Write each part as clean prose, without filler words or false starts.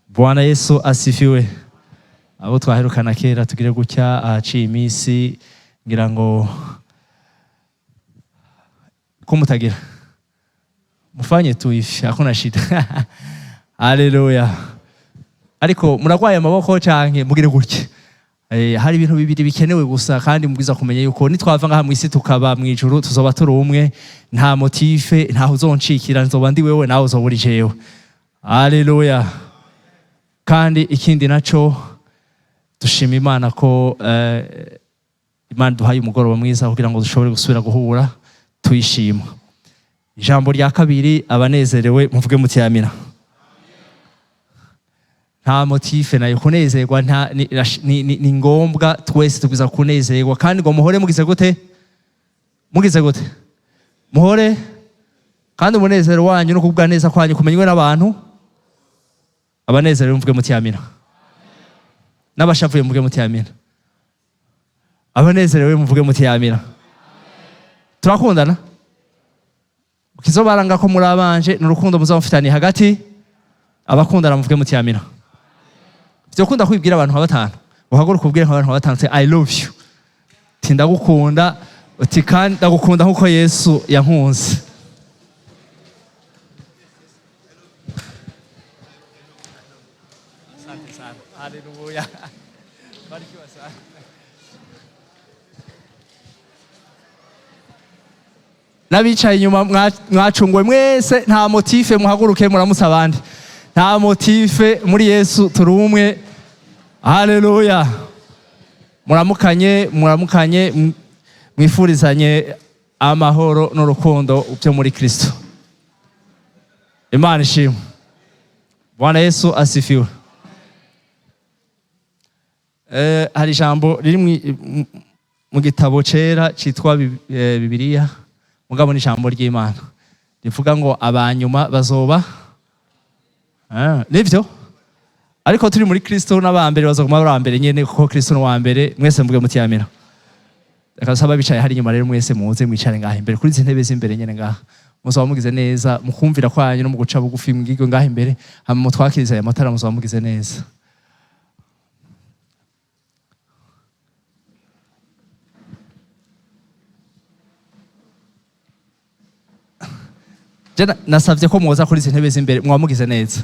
Bwana Yesu asifiwe. Abo twaherukana kera tugire gutya ahaciye iminsi ngira ngo kumutagira mufanye tu hivi hakuna shida. Haleluya. Ariko muragwaye amaboko canke mugire gutya. Hari ibintu bibiri bikenewe gusa kandi mubwiza kumenya yuko nitwava ngaha mu isi tukaba mw'Ijuru tuzoba turi umwe, nta motife ntaho uzoncikira, nzoba ndi wewe nawe uzobura jewe. Haleluya. Kandi ikindi naco dushima Imana ko Imana duhaye umugoroba mwiza kugira ngo dushobore gusubira guhura tuyishima. Ijambo rya kabiri, abanezerewe muvuge muti amina. Nta motife nayo kunezerwa ni ngombwa, twese tugwiza kunezerwa kandi ngo muhore mugize gute? Mugize gute? Muhore kandi umunezero wanyu no kubwa neza kwanyu kumenywe n'abantu. Abanezerewe muvuge muti amina. N'abashavuye muvuge muti amina. Abanezerewe muvuge muti amina. Turakundana? Ukizobaranga ko muri abanje n'urukundo muzamufitani hagati, abakundana muvuge muti amina. Vyokunda kwibwira abantu nka batanu, uhaguruka ubwire nka abantu nka batanu, I love you. Tindagukunda, uti kandi ndagukunda nkuko Yesu yankunze. Asante sana. Haleluya. Barikiwa sana. Nabicaye inyuma mwacungwe mwese, nta motife, muhaguruke muramutsa abandi. Nta motife, muri Yesu turi umwe. Haleluya. Muramukanye mwifurizanye amahoro n'urukundo byo muri Kristo. Imana ishimwe. Bwana Yesu asifiwe. Hari ijambo riri mu gitabo cera citwa Bibiliya, mugabo ni ijambo ry'Imana rivuga ngo abanyuma bazoba nivyo, ariko turi muri Kristo n'abambere bazoguma bari ambere nyene, kuko Kristo no wambere. Mwese mvuge muti amina. Akasaba bicaye hari inyuma rero mwese muze mwicare ngaha imbere kuri izi ntebe z'imbere nyene ngaha, muzoba mugize neza mukumvira kwanyu no mu guca bugufi mwigwe ngaha imbere, hama mutwakiriza aya matara muzoba mugize neza. Jana nasavye ko muza kuri izi ntebe z'imbere mwamugize neza.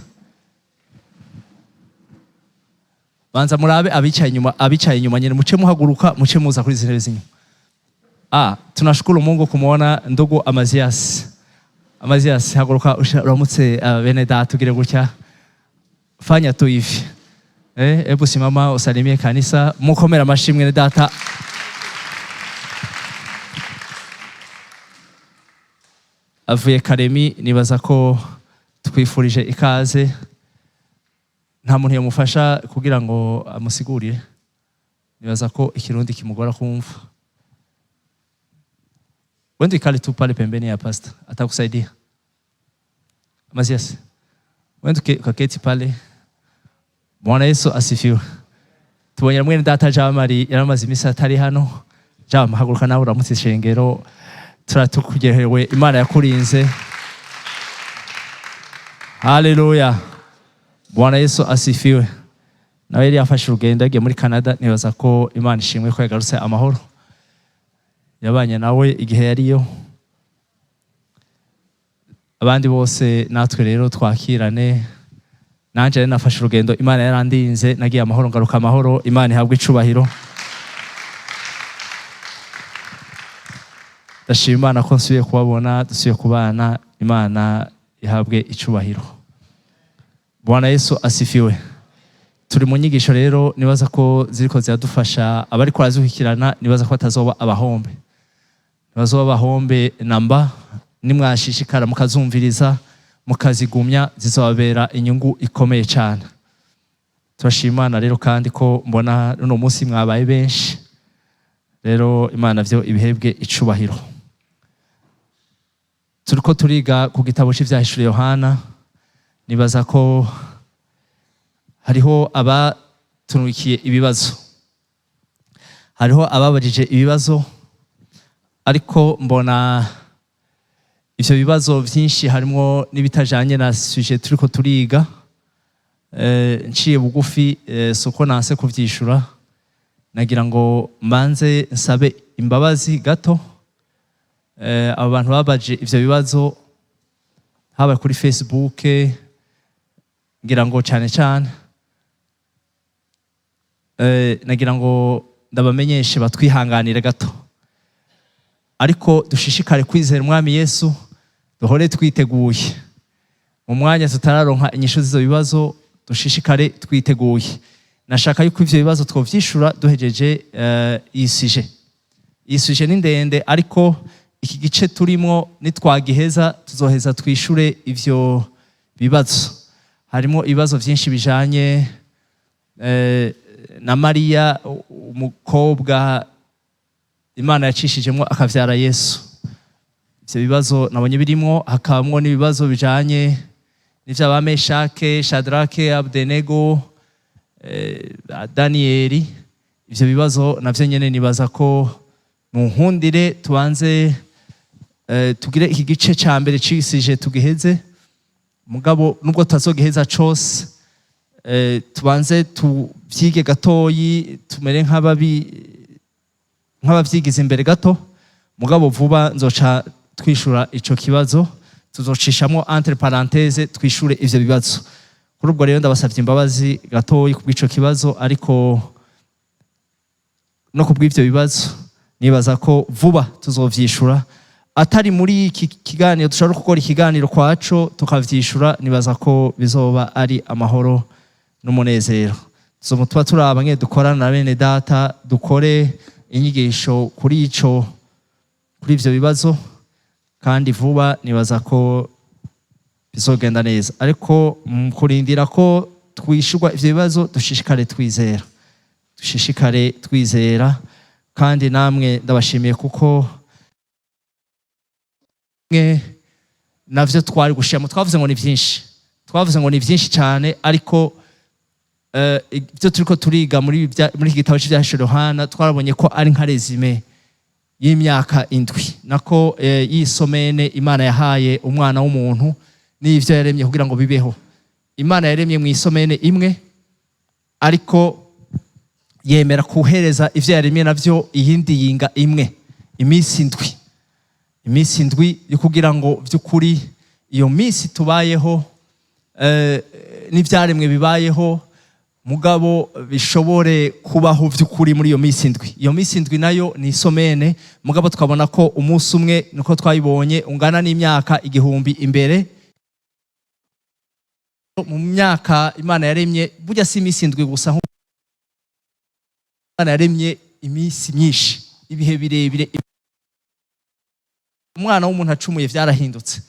Banza murabe abicaye inyuma nyene, muce muhaguruka muce muza kuri izi ntebe z'inyuma. Tunashukuru Mungu kumuona ndugu Amazias, haguruka uramutse bene data tugire gutya. Fanya tu hivi. Hebu simama usalimie kanisa, mukomera amashyi mwene data. Avuye Karemi, nibaza ko twifurije ikaze. Nta muntu yamufasha kugira ngo amusigurire, nibaza ko ikirundi kimugora kumva. Wende ikale tu pale pembeni ya pastor, atakusaidia. Mazias, wende kaketi pale. Bwana Yesu asifiwe. Tubonye mwene data Jamari yaramaze imisi atari hano. Jama haguruka nawe uramutse ishengero, turatukugerewe, Imana yakurinze. Haleluya. Bwana Yesu asifiwe. Nawe yari yafashe urugendo agiye muri Canada, nibaza ko Imana ishimwe ko yagarutse amahoro. Yabanye nawe igihe yariyo. Abandi bose natwe rero twakirane. Nanje nafashe urugendo, Imana yarandinze, nagiye amahoro ngaruka amahoro. Imana ihabwe icubahiro. Ndashima Imana ko nsubiye kubabona, dusubiye kubana. Imana ihabwe icubahiro. Bwana Yesu asifiwe. Turi mu nyigisho rero, nibaza ko ziriko ziradufasha abari ko razukirana, nibaza ko atazoba abahombe. Nibazoba abahombe namba, nimwashishikara mukazumviriza mukazigumya, zizobabera inyungu ikomeye cyane. Turashima Imana rero kandi ko mbona uno munsi mwabaye benshi. Rero Imana vyo ibihebwe icubahiro. Turiko turiga ku gitabo c'Inyigisho Yohana. Nibaza ko hariho abatunukiye ibibazo, hariho ababajije ibibazo, ariko mbona ivyo bibazo vyinshi harimo nibitajanye na sujet turiko turiga. nciye bugufi suko nanse kuvyishura nagira ngo manze nsabe imbabazi gato abo bantu babaje ivyo bibazo haba kuri Facebook ngira ngo cyane cyane nagira ngo ndabamenyeshe batwihanganire gato ariko dushishikare kwizera umwami Yesu duhore twiteguye mu mwanya tutararonka inyishu z'izo bibazo dushishikare twiteguye nashaka yuko ivyo bibazo twovyishura duhejeje isije ni ndende ariko iki gice turimo nitwagiheza tuzoheza twishure ivyo bibazo harimo ibibazo byinshi bijanye na Mariya umukobwa Imana yacishijemo akavyara Yesu ivyo bibazo nabonye birimo hakabamwo n'ibibazo bijanye n'ivya Meshake Shadrake Abdenego Danieli ivyo bibazo navyo nyene nibaza ko mu nkundire tubanze tugire iki gice ca mbere cisije tugiheze mugabo nubwo tutazogiheza cose tubanze tuvyige gatoyi tumere nk'abavyigize imbere gato mugabo vuba nzoca twishura ico kibazo tuzocishamwo entre parenthèse twishure ivyo bibazo kuri ubwo rero ndabasavye imbabazi gatoyi kubw'ico kibazo ariko no kubw'ivyo bibazo nibaza ko vuba tuzovyishura atari muri iki kiganiro dushobora gukora ikiganiro kwaco tukavyishura nibaza ko bizoba ari amahoro n'umunezero tuba turaba nke dukorana na bene data dukore inyigisho kuri ivyo bibazo kandi vuba nibaza ko bizogenda neza ariko kurindira ko twishurwa ivyo bibazo dushishikare twizera kandi namwe ndabashimiye kuko navyo twari gushiramo twavuze ngo ni vyinshi cyane ariko ibyo turiko turiga muri iki gitabo cy'Inyigisho Yohana twarabonye ko ari nka resume y'imyaka 7 nako y'isomene Imana yahaye umwana w'umuntu n'ivyo yaremye kugira ngo bibeho Imana yaremye mu isomene imwe ariko yemera kuhereza ivyo yaremye navyo iyindi yinga imwe iminsi 7 yo kugira ngo vy'ukuri iyo minsi tubayeho n'ivyaremwe bibayeho mugabo bishobore kubaho vy'ukuri muri iyo minsi 7 iyo minsi 7 nayo ni isomene mugabo twabona ko umunsi umwe niko twayibonye ungana n'imyaka 1000 imbere mu myaka Imana yaremye burya si iminsi 7 gusa Imana yaremye iminsi myinshi ibihe birebire umwana w'umuntu acumuye vyarahindutse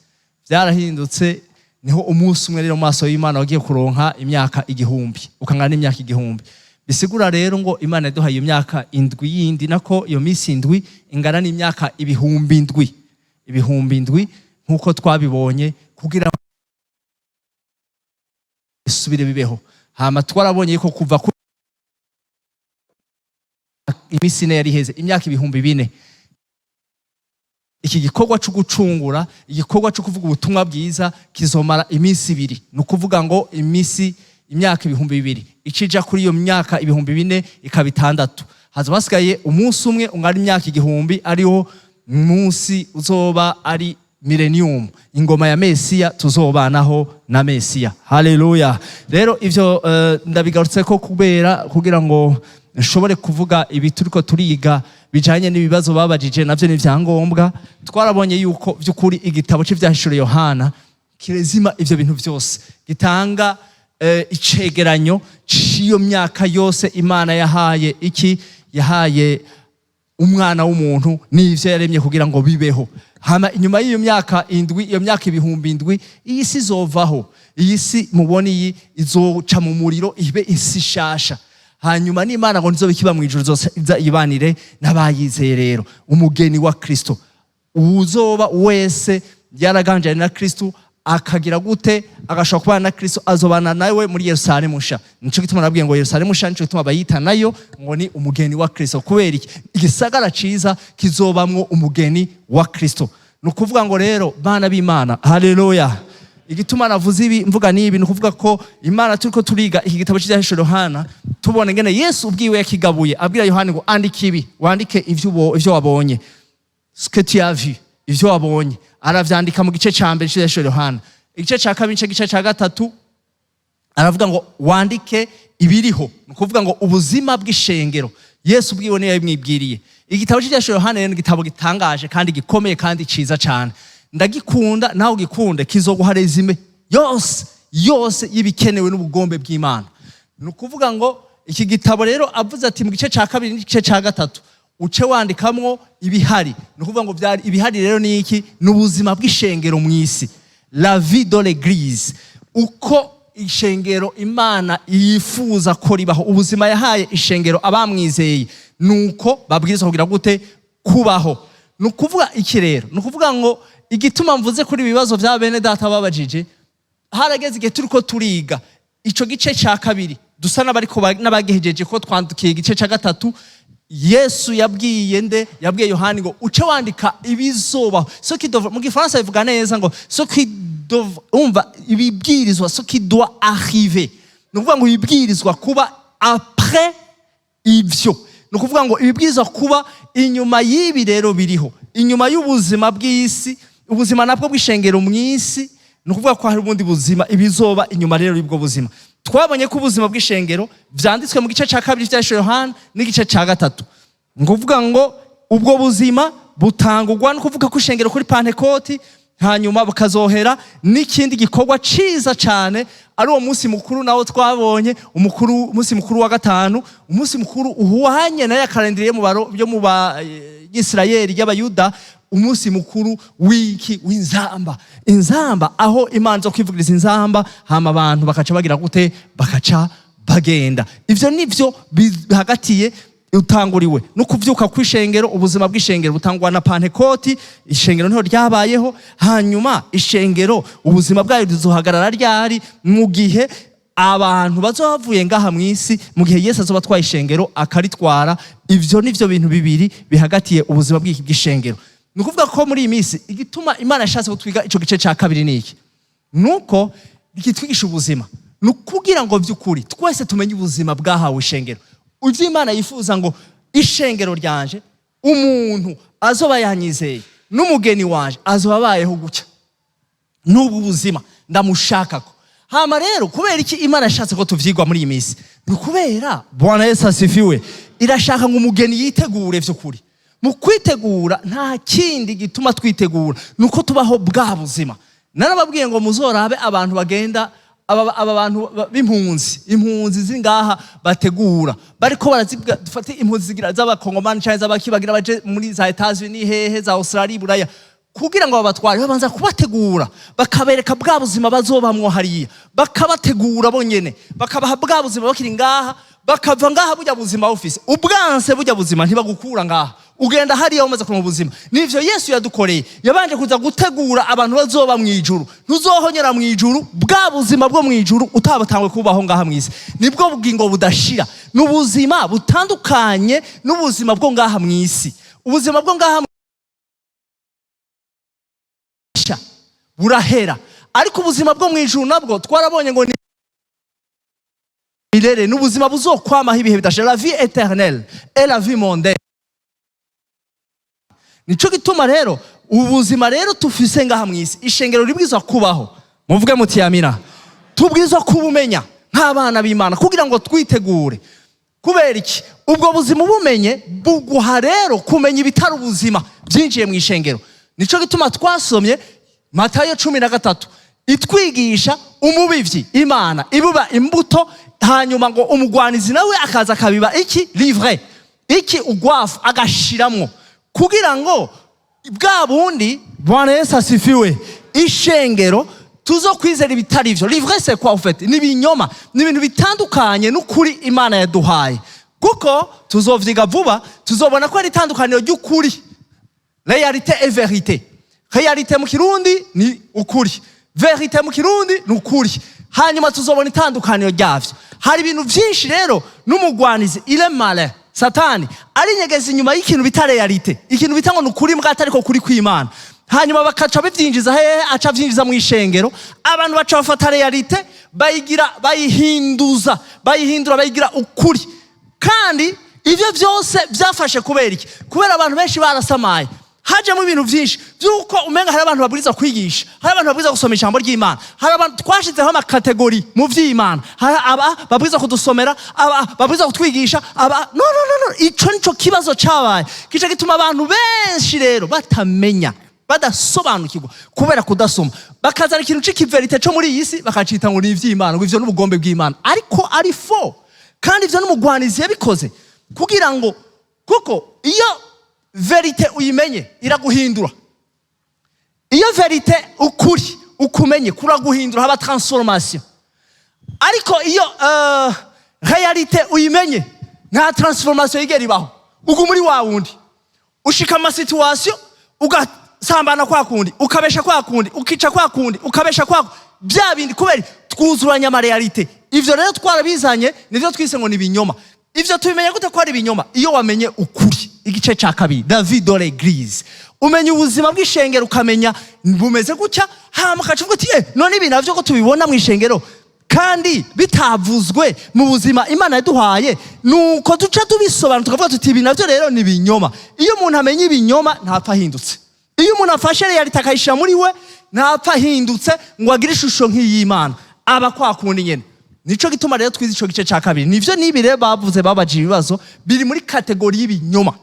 niho umunsi umwe rero maso y'Imana wagiye kuronka imyaka 1000 ukangana n'imyaka 1000 bisigura rero ngo Imana yaduhaye iyo myaka 7 yindi nako iyo minsi 7 ingana n'imyaka 1000 nkuko twabibonye kugira isubire bibeho hama twarabonye ko kuva ku iminsi ine yariheze imyaka 4,000 iki gikorwa cyo gucungura igikorwa cyo kuvuga ubutumwa bwiza kizomara iminsi 2 no kuvuga ngo imyaka 2,000 ikija kuri iyo myaka 4,000 ikaba 6 hazobasigaye umunsi umwe ungana imyaka 1000 ariho umunsi uzoba ari millennium ingoma ya Mesiya tuzobanaho na Mesiya haleluya rero ivyo ndabigarutse ko kugira ngo nshobore kuvuga ibi turiko turiga bijanye n'ibibazo babajije navyo n'ivyangombwa twarabonye yuko vy'ukuri igitabo c'Inyigisho Yohana kirezima ivyo bintu byose gitanga icegeranyo c'iyo myaka yose Imana yahaye umwana w'umuntu n'ivyo yaremye kugira ngo bibeho hama inyuma y'iyo myaka 7 iyo myaka 7,000 iyi si izovaho iyi si muboni izoca mu muriro ibe isi shasha hanyuma n'Imana ngo nizo bikiba mw'Ijuru zose ibanire n'abayizeye rero umugeni wa Kristo uzoba wese yaraganjanye na Kristo akagira gute agashobora kubana na Kristo azobana nawe muri Yerusalemu nsha nico gituma nabwiye ngo Yerusalemu nsha nico gituma bayita nayo ngo ni umugeni wa Kristo kubera iki igisagara ciza kizobamwo umugeni wa Kristo no kuvuga ngo rero bana b'Imana haleluya igituma navuze ibi mvuga nibi nukuvuga ko Imana turiko turiga iki gitabo cy'Inyigisho Yohana tubone ngene Yesu ubwiwe yakigabuye abwira Yohana ngo andike ibi wandike ivyo wabonye ce que tu as vu ivyo wabonye aravyandika mu gice ca mbere cy'Inyigisho Yohana igice ca kabiri igice ca gatatu aravuga ngo wandike ibiriho nukuvuga ngo ubuzima bw'ishengero Yesu ubwiwe niyo yabimwibwiriye igitabo cy'Inyigisho Yohana ni igitabo gitangaje kandi gikomeye kandi ciza cyane ndagikunda nawe ugikunde kizoguha resume yose y'ibikenewe n'ubugombe bw'Imana nukuvuga ngo iki gitabo rero avuze ati mu gice ca kabiri n'igice ca gatatu uce wandikamwo ibihari nukuvuga ngo byari ibihari rero ni iki n'ubuzima bw'ishengero mu isi la vie de l'église uko ishengero Imana yifuza ko ribaho ubuzima yahaye ishengero abamwizeye nuko babwirizwa kugira gute kubaho nukuvuga iki rero nukuvuga ngo igituma mvuze kuri ibibazo bya bene data babajije harageze igihe turiko turiga ico gice ca kabiri dusa n'abagihejeje ko twandukiye igice ca gatatu Yesu yabwiye Yohana ngo uce wandika ibizobaho mu gifaransa bivuga neza ngo ibibwirizwa ce qui doit arriver nukuvuga ngo ibibwirizwa kuba après ivyo nukuvuga ngo ibibwirizwa kuba inyuma y'ibi rero biriho inyuma y'ubuzima bw'isi ubuzima nabwo bw'ishengero mu isi nukuvuga ko hari ubundi buzima ibizoba inyuma rero y'ubwo buzima twabonye ko ubuzima bw'ishengero vyanditswe mu gice ca kabiri cy'Inyigisho Yohana n'igice ca gatatu nguvuga ngo ubwo buzima butangurwa no kuvuga ko ishengero kuri Pentekoti hanyuma bakazohera n'ikindi gikorwa ciza cyane ari uwo munsi mukuru nawo twabonye umunsi mukuru wa gatanu umunsi mukuru uhwanye na ya kalendriye mu ba Israeli y'abayuda umunsi mukuru w'inzamba aho Imana zo kwivugiriza inzamba hama abantu bakaca bagira gute bakaca bagenda ivyo nivyo bihagatiye utanguriwe no kuvyuka kw'ishengero ubuzima bw'ishengero butangwa na Pentekoti ishengero niho ryabayeho hanyuma ishengero ubuzima bwayo rizohagarara ryari mu gihe abantu bazobavuye ngaha mw'isi mu gihe Yesu azoba atwaye ishengero akaritwara ivyo nivyo bintu bibiri bihagatiye ubuzima bw'ishengero nukuvuga ko muri iyi minsi igituma Imana yashatse kutwiga ico gice ca kabiri niki nuko ikitwigisha ubuzima nukugira ngo vy'ukuri twese tumenye ubuzima bwahawe ishengero uvyo Imana yifuza ngo ishengero ryanje umuntu azoba yanyizeye n'umugeni wanje azoba abayeho gutya n'ubu buzima ndamushakako hama rero kubera iki Imana yashatse ko tuvyigwa muri iyi minsi nukubera Bwana Yesu asifiwe irashaka ngo umugeni yitegure vy'ukuri mu kwitegura nta kindi gituma twitegura nuko tubaho bwa buzima narababwiye ngo muzorabe abantu bagenda aba bantu impunzi zingaha bategura bariko barazifata impunzi zigira z'abakongomani cyangwa z'abakibagira baje muri za Etats-Unis hehe za Australia buraya kugira ngo babatware babanza kubategura bakabereka bwa buzima bazobamwo hariya bakabategura bonyene bakabaha bwa buzima bakiri ngaha bakava ngaha burya buzima office ubwanse burya buzima ntibagukura ngaha ugenda hariya umaze kuronka ubuzima nivyo Yesu yadukoreye yabanje kuza gutegura abantu bazoba mw'Ijuru ntuzohonyera mw'Ijuru bwa buzima bwo mw'Ijuru utabatangwe kubaho ngaha mw'isi nibwo bugingo budashira n'ubuzima butandukanye n'ubuzima bwo ngaha mw'isi ubuzima bwo ngaha burahera ariko ubuzima bwo mw'Ijuru nabwo twarabonye ngo milere n'ubuzima buzokwamaho ibihe bidashira la vie éternelle et la vie mondaine nico gituma rero ubuzima rero tufise ngaha mw'isi ishengero ribwirizwa kubaho muvuge muti amina tubwirizwa kubumenya nk'abana b'Imana kugira ngo twitegure kubera iki ubwo buzima bumenye buguha rero kumenya ibitari ubuzima byinjiye mu ishengero nico gituma twasomye Matayo 13 itwigisha umubivyi Imana ibuba imbuto hanyuma ngo umugwanizi nawe akaza kabiba iki livre iki ugwafu agashiramwo kugira ngo bwa bundi Bwana Yesu asifiwe ishengero tuzo kwizera ibitari ivyo livre c'est quoi en fait ni binyoma ni ibintu bitandukanye n'ukuri Imana yaduhaye kuko tuzovyiga vuba tuzobona ko ari itandukaniro ry'ukuri réalité et vérité réalité mu kirundi ni ukuri vérité mu kirundi ni ukuri hanyuma tuzobona itandukaniro ryavyo hari ibintu vyinshi rero n'umugwanizi il est malin Satani ari nyegeza inyuma y'ikintu bita realite ikintu bita ngo nukuri mbwa atariko kuri kw'Imana hanyuma bakaca bivyinjiza hehe, aca vyinjiza mu ishengero, abantu baca bafata realite bayihindura bayigira ukuri. Kandi ivyo vyose vyafashe kubera iki? Kubera abantu benshi barasamaye, hajemo ibintu vyinshi vyuko umenga hari abantu babwirizwa kwigisha, hari abantu babwirizwa gusoma ijambo ry'Imana, hari abantu twashizeho amakategori mu vy'Imana, hari aba babwirizwa kudusomera, aba babwirizwa kutwigisha, aba no. Ico nico kibazo cabaye, kica gituma abantu benshi rero batamenya, badasobanukirwa kubera kudasoma, bakazana ikintu c'ikiverite co muri iyi si bakacita ngo ni ivy'Imana, ngo ivyo n'ubugombe bw'Imana, ariko ari fo. Kandi ivyo n'umugwanizi yabikoze kugira ngo, kuko iyo verite uyimenye iraguhindura. Iyo verite ukuri ukumenye kuraguhindura, haba transformation. Ariko iyo realite uyimenye nta transformation igera ibaho, ugu muri wa wundi ushika ama situation ugasambana kwa kundi, ukabesha kwa kundi, ukica kwa kundi, ukabesha kwa bya bindi, kubera twuzuranya ama realite. Ivyo rero twarabizanye, nivyo twise ngo ni binyoma. Ivyo tubimenye gute ko ari binyoma? Iyo wamenye ukuri. Igice ca kabiri, David de l'Église, umenye ubuzima bw'ishengero, ukamenya bumeze gutya, hama kacuvuga ati none ibi navyo ko tubibona mu ishengero kandi bitavuzwe mu buzima Imana yaduhaye, nuko duca tubisobanura tukavuga tuti ibi navyo rero ni binyoma. Iyo umuntu amenye ibinyoma ntapfa ahindutse. Iyo umuntu afashe realite akayishira muri we ntapfa ahindutse ngo agire ishusho nk'iy'Imana, aba kwa kundi nyene. Nico gituma rero twize ico gice ca kabiri. Nivyo nibi rero bavuze, babaje ibibazo biri muri kategori y'ibinyoma,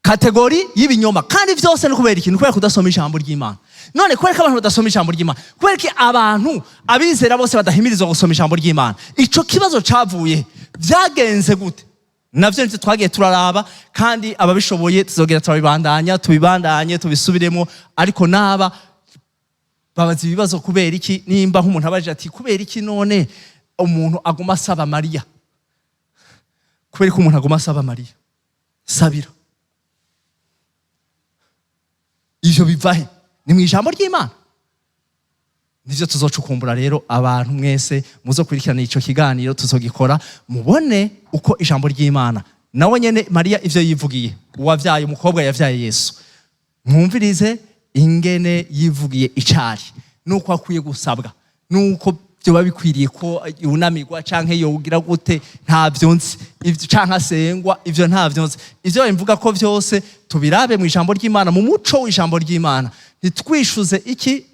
kategori y'ibinyoma. Kandi vyose no kubera ikintu, kubera kudasoma ijambo ry'Imana. None kubera ko abantu badasoma ijambo ry'Imana, kubera ko abantu abizera bose badahimirizwa gusoma ijambo ry'Imana, ico kibazo cavuye vyagenze gute? Navyo nitwe twagiye turaraba, kandi ababishoboye tuzogera tubibandanye tubisubiremo. Ariko naba babaza ibibazo, kubera iki? Nimba nk'umuntu abaje ati kubera iki none umuntu aguma asaba Mariya, kubera ko umuntu aguma asaba Mariya, sabira ivyo bivahe? Ni mu ijambo ry'Imana. Nivyo tuzocukumbura rero. Abantu mwese muzokurikirana ico kiganiro tuzogikora, mubone uko ijambo ry'Imana nawe nyene Mariya ivyo yivugiye, uwavyaye umukobwa yavyaye Yesu, mwumvirize ingene yivugiye icari, nuko akwiye gusabwa, nuko byoba bikwiriye ko yunamirwa canke yogira gute, ntavyo nzi. Ivyo canke asengwa, ivyo ntavyo nzi. Ivyo bimvuga ko vyose tubirabe mu ijambo ry'Imana, mu muco w'ijambo ry'Imana. Nitwishuze iki?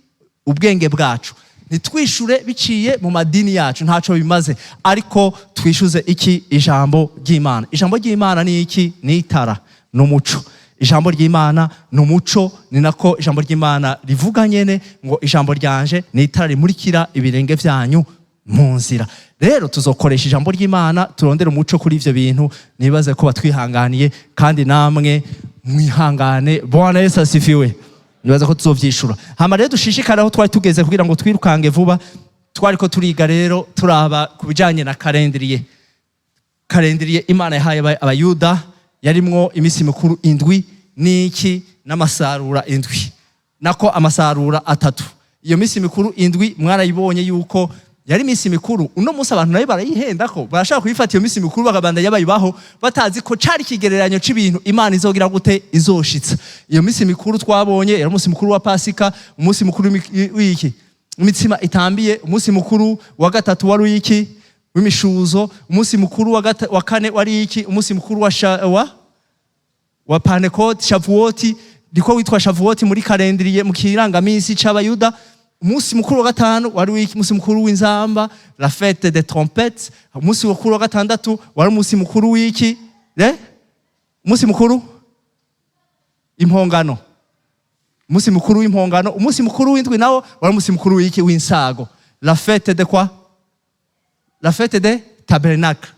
Ubwenge bwacu. Nitwishure biciye mu madini yacu, ntaco bimaze. Ariko twishuze iki? Ijambo ry'Imana. Ijambo ry'Imana ni iki? Ni itara n'umuco. Ijambo ry'Imana n'umuco, ni nako ijambo ry'Imana rivuga nyene ngo ijambo ryanje ni itara rimurikira ibirenge vyanyu mu nzira. Rero tuzokoresha ijambo ry'Imana turondera umuco kuri ivyo bintu. Nibaze ko batwihanganiye, kandi namwe mwihangane. Bwana Yesu asifiwe. Nibaza ko tuzovyishura. Hama rero dushishikara aho twari tugeze kugira ngo twirukange vuba. Twariko turiga rero turaba kubijanye na kalendriye Imana yahaye abayuda, yarimwo imisi mikuru indwi n'iki n'amasarura indwi, nako amasarura 3. Iyo misi mikuru indwi mwarayibonye yuko yari misi mikuru. Uno munsi abantu nayo barayihenda ko barashaka kuyifata iyo misi mikuru bakabanda yabayibaho batazi ko cari kigereranyo c'ibintu Imana izogira gute izoshitsa. Iyo misi mikuru twabonye yari umunsi mukuru wa Pasika, umunsi mukuru w'iki imitsima itambiye, umunsi mukuru wa gatatu wari iki w'imishuzo, umunsi mukuru wa kane wari iki umunsi mukuru wa Pentecote, Shavuoti, ndiko witwa Shavuoti muri kalendriye mu kirangamisi c'abayuda. Umunsi mukuru wa gatanu wari wiki umunsi mukuru w'inzamba, la fête des trompettes. Umunsi mukuru wa gatandatu wari umunsi mukuru wiki umunsi mukuru impongano, umunsi mukuru w'impongano. Umunsi mukuru w'indwi nawo wari umunsi mukuru wiki w'insago, la fête de quoi? La fête des tabernacles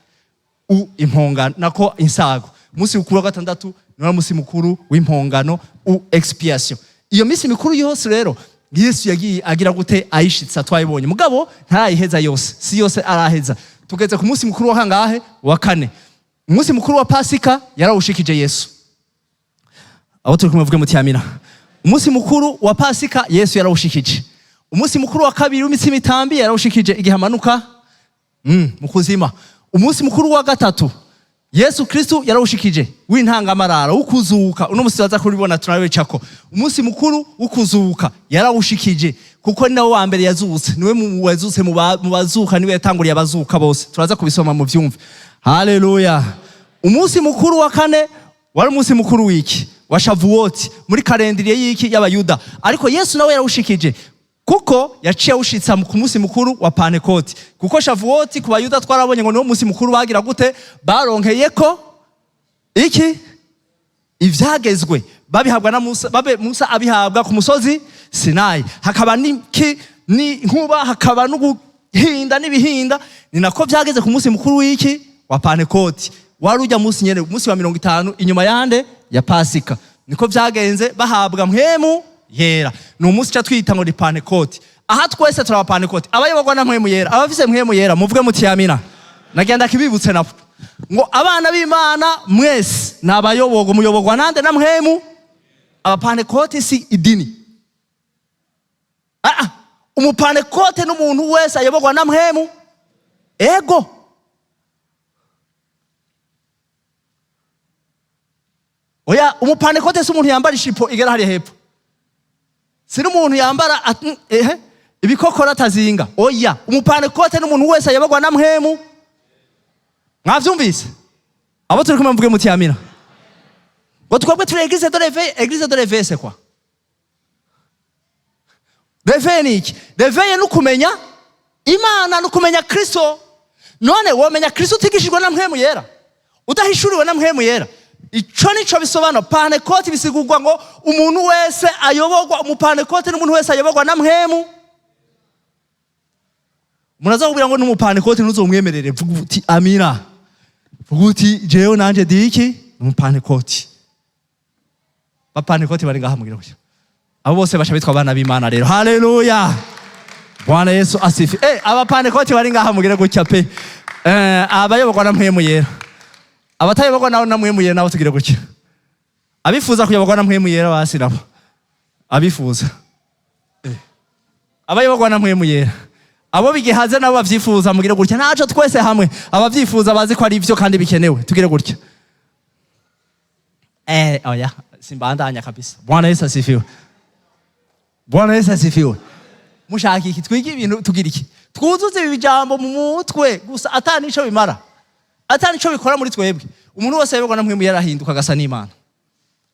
ou impongano, nako insago. Umunsi mukuru wa gatandatu ni umunsi mukuru w'impongano ou expiation. Iyo misi mikuru yose rero Yesu yagiye agira gute ayishitsa, twayibonye. Mugabo ntarayiheza yose, si yose araheza. Tugeze ku munsi mukuru wa kangahe? Wa kane. Umunsi mukuru wa Pasika yarawushikije Yesu. Abo turi kumwe vuge muti amina. Umunsi mukuru wa Pasika Yesu yarawushikije. Umunsi mukuru wa kabiri w'imitsima itambi yarawushikije igihe amanuka mu kuzima. Umunsi mukuru wa gatatu Yesu Kristo yarawushikije w'intangamarara ukuzuka. Uno musi baza kuribona tunabecako umunsi mukuru ukuzuka yarawushikije kuko ni nawe wa mbere yazutse, niwe wazutse mu bazuka, niwe yatanguriye abazuka bose. Turaza kubisoma mu vyumve. Haleluya. Umunsi mukuru wa kane wari umunsi mukuru w'iki? Wa Shavuoti, muri kalendariye y'iki y'Abayuda. Ariko Yesu nawe yarawushikije kuko yaciye awushitsa ku munsi mukuru wa Pentekote. Kuko Shavuoti ku Bayuda twarabonye ngo niwo munsi mukuru bagira gute? Baronkeyeko iki? Ivyagezwe babihabwa na Musa, Musa abihabwa ku musozi Sinai. Hakaba ni nkuba, hakaba n'uguhinda n'ibihinda. Ni nako vyageze ku munsi mukuru w'iki? Wa Pentekote. Wari ujya munsi nyene, munsi wa 50 inyuma yande ya Pasika. Niko vyagenze bahabwa mpwemu yera. Ni umunsi ca twita ngo ni Pentekote. Aha twese turaba Pentekote. Abayoborwa na mpwemu yera, abafise mpwemu yera muvuge muti amina. Nagenda kibibutse napo ngo abana b'Imana mwese nabayoborwa, muyoborwa nande na mpwemu. Aba Pentekote si idini. Umupentekote n'umuntu wese ayoborwa na mpwemu. Ego. Oya, umupentekote si umuntu yambara ishipo igera hariya hepfo. Si n'umuntu yambara ibikokora atazinga. Oya, umupentekote n'umuntu wese ayoborwa na mpwemu. Mwavyumvise? Abo turi kumwe mvuge muti amina. Ngo twebwe turi église de réveil c'est quoi? Réveil ni iki? Réveil no kumenya Imana, no kumenya Kristo. None womenya Kristo utigishijwe na mpwemu yera? Udahishuriwe na mpwemu yera? Ico nico bisobanura. Pentekote bisigurwa ngo umuntu wese ayoborwa, umupentekote n'umuntu wese ayoborwa na mpwemu. Munaza kubira ngo n'umupentekote ntuzomwemerere. Vuga uti amina. Vuga uti jewe nanje diki umupentekote. Bapentekote bari ngaha mugira gutyo. Abo bose basha bitwa abana b'Imana rero. Haleluya. Bwana Yesu asifi. Abapentekote bari ngaha mugira gutya pe. Abayoborwa na mpwemu yera. Abatayoborwa nawe na mpwemu yera nabo tugire gutya. Abifuza kuyoborwa na mpwemu yera basi nabo. Abifuza. Abayoborwa na mpwemu yera. Abo bigihaze nabo bavyifuza mugire gutya. Naco twese hamwe abavyifuza bazi ko ari ivyo kandi bikenewe. Tugire gutya. Oya, simbandanya kabisa. Bwana Yesu asifiwe. Bwana Yesu asifiwe. Mushaka iki? Twige ibintu tugira iki? Twuzuze ibi bijambo mu mutwe gusa atani ico bimara. Atani ico bikora muri twebwe. Umuntu wese ayoborwa na mpwemu yera ahinduka agasa n'Imana.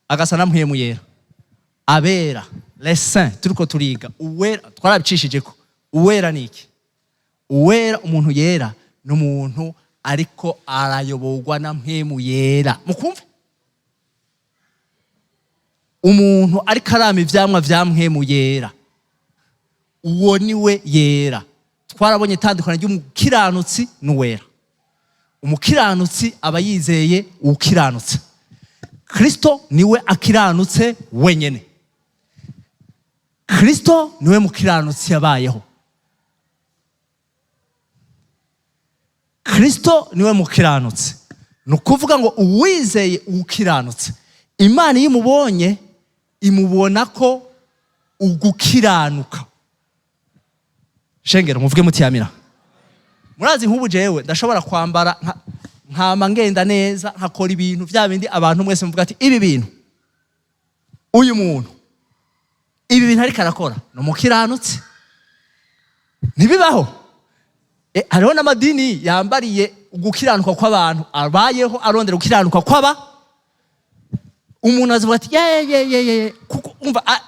Agasa na mpwemu yera. Abera, les saints, turiko turiga. Uwera twarabicishijeko. Uwera niki? Uwera, umuntu yera n'umuntu ariko arayoborwa na mpwemu yera. Mukumva? Umuntu ariko arama ivyamwa vya mpwemu yera. Uwo niwe yera. Twarabonye itandukana ry'umukiranutsi n'uwera. Umukiranutsi aba yizeye ukiranutse. Kristo niwe akiranutse wenyene. Kristo niwe mukiranutsi yabayeho. Kristo niwe mukiranutsi. Nukuvuga ngo uwizeye ukiranutse, Imana imubonye imubona ko ugukiranuka. Shengero muvuge muti amina. Murazi nk'ubu jewe ndashobora kwambara nkama ngenda neza nkakora ibintu vya bindi abantu mwese muvuga ati ibi bintu uyu muntu ibi bintu ariko arakora no mukiranutse. Ntibibaho. Hariho n'amadini yambariye ugukiranuka kw'abantu, abayeho arondera gukiranuka kw'aba. Umuntu avuga ati kuko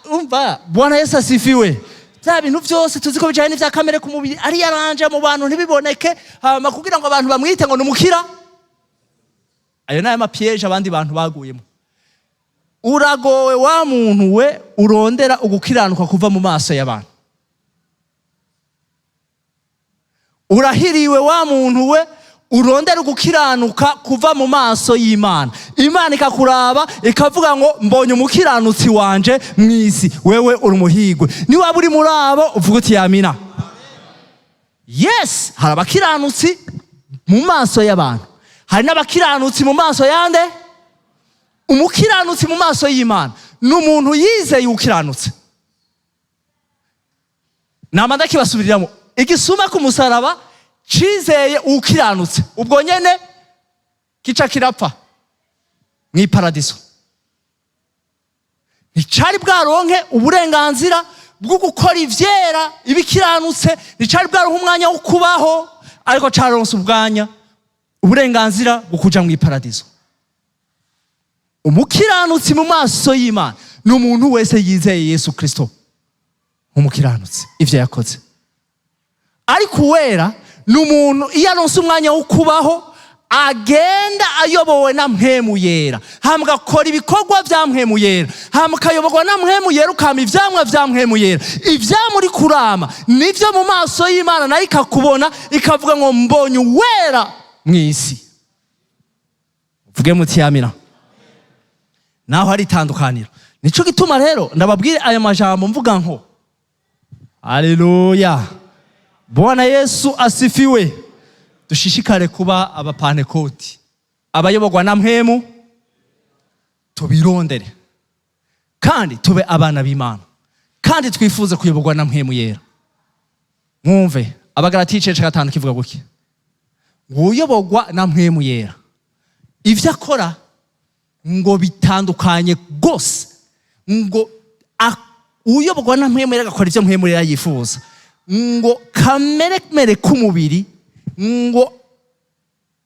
umva Bwana Yesu asifiwe. Bya bintu byose tuzi ko bijanye n'ivya kamere ku mubiri ari yaranje mu bantu ntibiboneke hama kugira ngo abantu bamwite ngo numukira. Ayo nayo mapiège abandi bantu baguyemo. Uragowe wa muntu we urondera ugukiranuka kuva mu maso y'abantu. Urahiriwe wa muntu we urondera ugukiranuka kuva mu maso y'Imana. Imana ikakuraba ikavuga ngo mbonye umukiranutsi wanje mwisi, wewe uri umuhigwe. Ni waba uri muri abo uvuga uti amina. Yes, hari abakiranutsi mu maso y'abantu. Hari n'abakiranutsi mu maso yande? Umukiranutsi mu maso y'Imana n'umuntu yizeye ukiranutse. Namanda kica kirapfa mw'iparadiso. Nticari bwaronke uburenganzira bwo gukora ivyera ibikiranutse, nticari bwaronke umwanya wo kubaho, ariko caronse uburenganzira bwo kuja mw'iparadiso. Umukiranutsi mu maso y'Imana ni umuntu wese yizeye Yesu Kristo nk'umukiranutsi ivyo yakoze. Ariko uwera ni umuntu iyo aronse umwanya wo kubaho agenda ayobowe na mpwemu yera, hama agakora ibikorwa vya mpwemu yera, hama akayoborwa na mpwemu yera, ukama ivyamwa vya mpwemu yera. Ivyamwa uri kurama nivyo mu maso y'Imana, nayo ikakubona ikavuga ngo mbonye uwera mw'isi. Vuge muti amina. Naho hari itandukaniro. Nico gituma rero ndababwire aya majambo mvuga nko haleluya, Bwana Yesu asifiwe. Dushishikare kuba abapantekoti, abayoborwa na mpwemu, tubirondere kandi tube abana b'Imana, kandi twifuze kuyoborwa na mpwemu yera. Mwumve Abagalatiya 5 kivuga guki, uyoborwa na mpwemu yera ivyo akora ngo bitandukanye gose, ngo uyoborwa na mpwemu yera agakora ivyo mpwemu yera yifuza, ngo kamere k'umubiri ngo